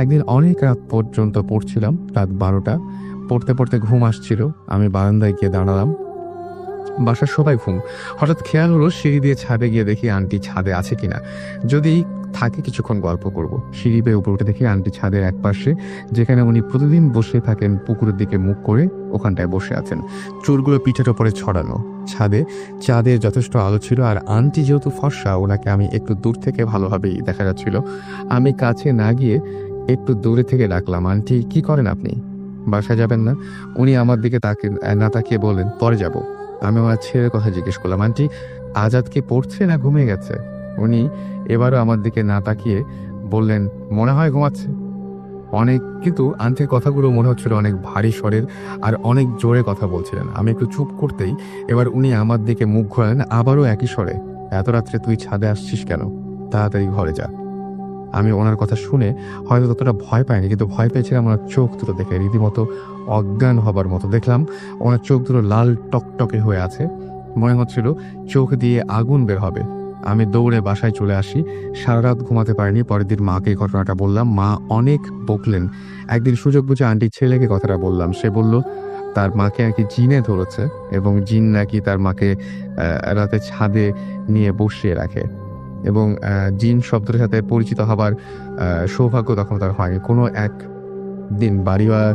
একদিন অনেক রাত পর্যন্ত পড়ছিলাম, রাত 12টা। পড়তে পড়তে ঘুম আসছিল। আমি বারান্দায় গিয়ে দাঁড়ালাম, বাসার সবাই ঘুম। হঠাৎ খেয়াল হলো সিঁড়ি দিয়ে ছাদে গিয়ে দেখি আন্টি ছাদে আছে কিনা। যদি থাকে কিছুক্ষণ গল্প করব। সিঁড়ি বেয়ে উপরে উঠে দেখি আন্টি ছাদের এক পাশে, যেখানে উনি প্রতিদিন বসে থাকেন পুকুরের দিকে মুখ করে, ওখানটায় বসে আছেন, চুলগুলো পিঠের ওপরে ছড়ানো। ছাদে চাঁদের যথেষ্ট আলো ছিল, আর আন্টি যেহেতু ফর্সা, ওনাকে আমি একটু দূর থেকে ভালোভাবেই দেখা যাচ্ছিল। আমি কাছে না গিয়ে একটু দূরে থেকে ডাকলাম, আন্টি কি করেন আপনি, বাসায় যাবেন না? উনি আমার দিকে না তাকিয়ে বললেন, পরে যাব। আমি আমার ছেলের কথা জিজ্ঞেস করলাম, আন্টি আজাদ কি পড়ছে না ঘুমিয়ে গেছে? উনি এবারও আমার দিকে না তাকিয়ে বললেন, মনে হয় ঘুমাচ্ছে। কিন্তু আন্টির কথাগুলো মনে হচ্ছিল অনেক ভারী স্বরের আর অনেক জোরে কথা বলছিলেন। আমি একটু চুপ করতেই এবার উনি আমার দিকে মুখ ঘোরালেন, আবারও একই স্বরে, এত রাত্রে তুই ছাদে আসছিস কেন, তাড়াতাড়ি ঘরে যা। আমি ওনার কথা শুনে হয়তো ততটা ভয় পাইনি, কিন্তু ভয় পেয়েছিলাম ওনার চোখ দুটো দেখে, রীতিমতো অজ্ঞান হবার মতো। দেখলাম ওনার চোখ দুটো লাল টকটকে হয়ে আছে, মনে হচ্ছিল চোখ দিয়ে আগুন বের হবে। আমি দৌড়ে বাসায় চলে আসি। সারা রাত ঘুমাতে পারিনি। পরের দিন মাকে এই ঘটনাটা বললাম, মা অনেক বকলেন। একদিন সুযোগ বুঝে আন্টির ছেলেকে কথাটা বললাম। সে বলল তার মাকে নাকি জিনে ধরেছে এবং জিন নাকি তার মাকে রাতে ছাদে নিয়ে বসিয়ে রাখে, এবং জিন শব্দের সাথে পরিচিত হবার সৌভাগ্য তখন তার হয়নি। কোনো এক দিন বাড়িওয়ালা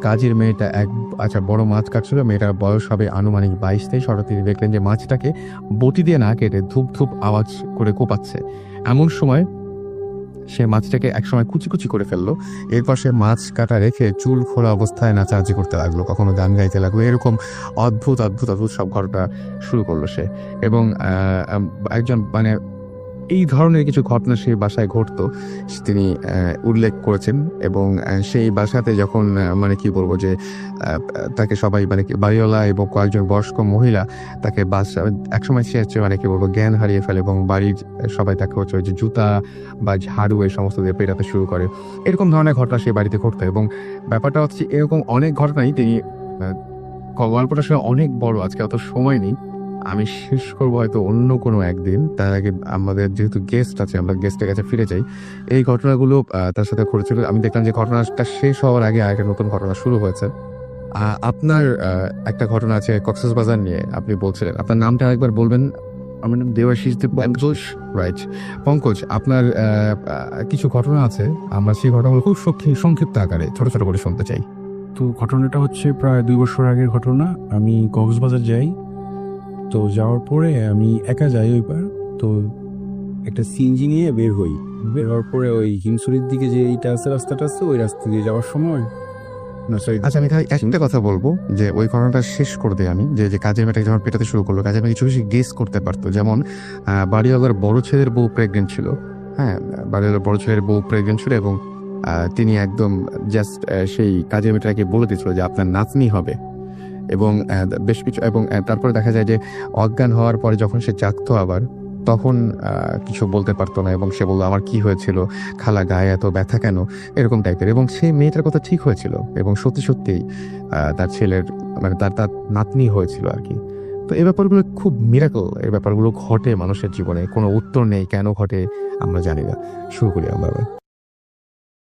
কাজের মেয়েটা বড় মাছ কাটছিল। মেয়েটার বয়স হবে আনুমানিক 22-23। হঠাৎ তিনি দেখলেন যে মাছটাকে বটি দিয়ে না কেটে ধূপ ধূপ আওয়াজ করে কোপাচ্ছে। এমন সময় সে মাছটাকে একসময় কুচি কুচি করে ফেললো। এরপর সে মাছ কাটা রেখে চুল খোলা অবস্থায় নাচানাচি করতে লাগলো, কখনো গান গাইতে লাগলো। এরকম অদ্ভুত অদ্ভুত অদ্ভুত সব ঘটনা শুরু করলো সে। এবং একজন এই ধরনের কিছু ঘটনা সেই বাসায় ঘটতো তিনি উল্লেখ করেছেন। এবং সেই বাসাতে যখন তাকে সবাই বাড়িওয়ালা এবং কয়েকজন বয়স্ক মহিলা তাকে একসময় সে হচ্ছে জ্ঞান হারিয়ে ফেলে, এবং বাড়ির সবাই তাকে হচ্ছে ওই যে জুতা বা ঝাড়ু এই সমস্ত দিয়ে পেটাতে শুরু করে। এরকম ধরনের ঘটনা সেই বাড়িতে ঘটতো। এবং ব্যাপারটা হচ্ছে এরকম অনেক ঘটনাই তিনি গল্পটা আসলে অনেক বড়, আজকে অত সময় নেই, আমি শেষ করবো হয়তো অন্য কোনো একদিন। তার আগে আমাদের যেহেতু গেস্ট আছে, আমরা গেস্টের কাছে ফিরে যাই। এই ঘটনাগুলো তার সাথে ঘটেছিল। আমি দেখলাম যে ঘটনাটা শেষ হওয়ার আগে আরেকটা নতুন ঘটনা শুরু হয়েছে। আপনার একটা ঘটনা আছে কক্সবাজার নিয়ে, আপনি বলছিলেন। আপনার নামটা আরেকবার বলবেন? আমার নাম দেবাশিস পঙ্কজ। রাইট, পঙ্কজ, আপনার কিছু ঘটনা আছে, আমরা সেই ঘটনাগুলো খুব সংক্ষিপ্ত আকারে ছোট ছোট করে শুনতে চাই। তো ঘটনাটা হচ্ছে প্রায় 2 বছর আগের ঘটনা। আমি কক্সবাজার যাই, তো যাওয়ার পরে আমি একা যাই ওই পার। তো একটা সিএনজি নিয়ে বের হওয়ার পরে ওই হিমসুরির দিকে যে এইটা আছে, রাস্তাটা আছে, ওই রাস্তা দিয়ে যাওয়ার সময় আচ্ছা, আমি তাই একটা কথা বলবো যে ওই ঘটনাটা শেষ করে দিই আমি, যে কাজের মেয়েটাকে যখন পেটাতে শুরু করলো, কাজের মেয়ে কিছু বেশি গেস করতে পারতো। যেমন বাড়িওয়ালার বড় ছেলের বউ প্রেগনেন্ট ছিল। হ্যাঁ, বাড়িওয়ালার বড় ছেলের বউ প্রেগনেন্ট ছিল, এবং তিনি একদম জাস্ট সেই কাজের মেয়েটাকে বলে দিয়েছিল যে আপনার নাতনি হবে। এবং বেশ কিছু, এবং তারপরে দেখা যায় যে অজ্ঞান হওয়ার পরে যখন সে জাগতো আবার, তখন কিছু বলতে পারতো না, এবং সে বললো আমার কি হয়েছিল, খালা গায়ে এত ব্যথা কেন, এরকম টাইপের। এবং সেই মেয়েটার কথা ঠিক হয়েছিল, এবং সত্যি সত্যিই তার ছেলের তার নাতনি হয়েছিল আর কি। তো এই ব্যাপারগুলো খুব মিরাকল, এই ব্যাপারগুলো ঘটে মানুষের জীবনে, কোনো উত্তর নেই কেন ঘটে আমরা জানি না। শুরু করি আমরা।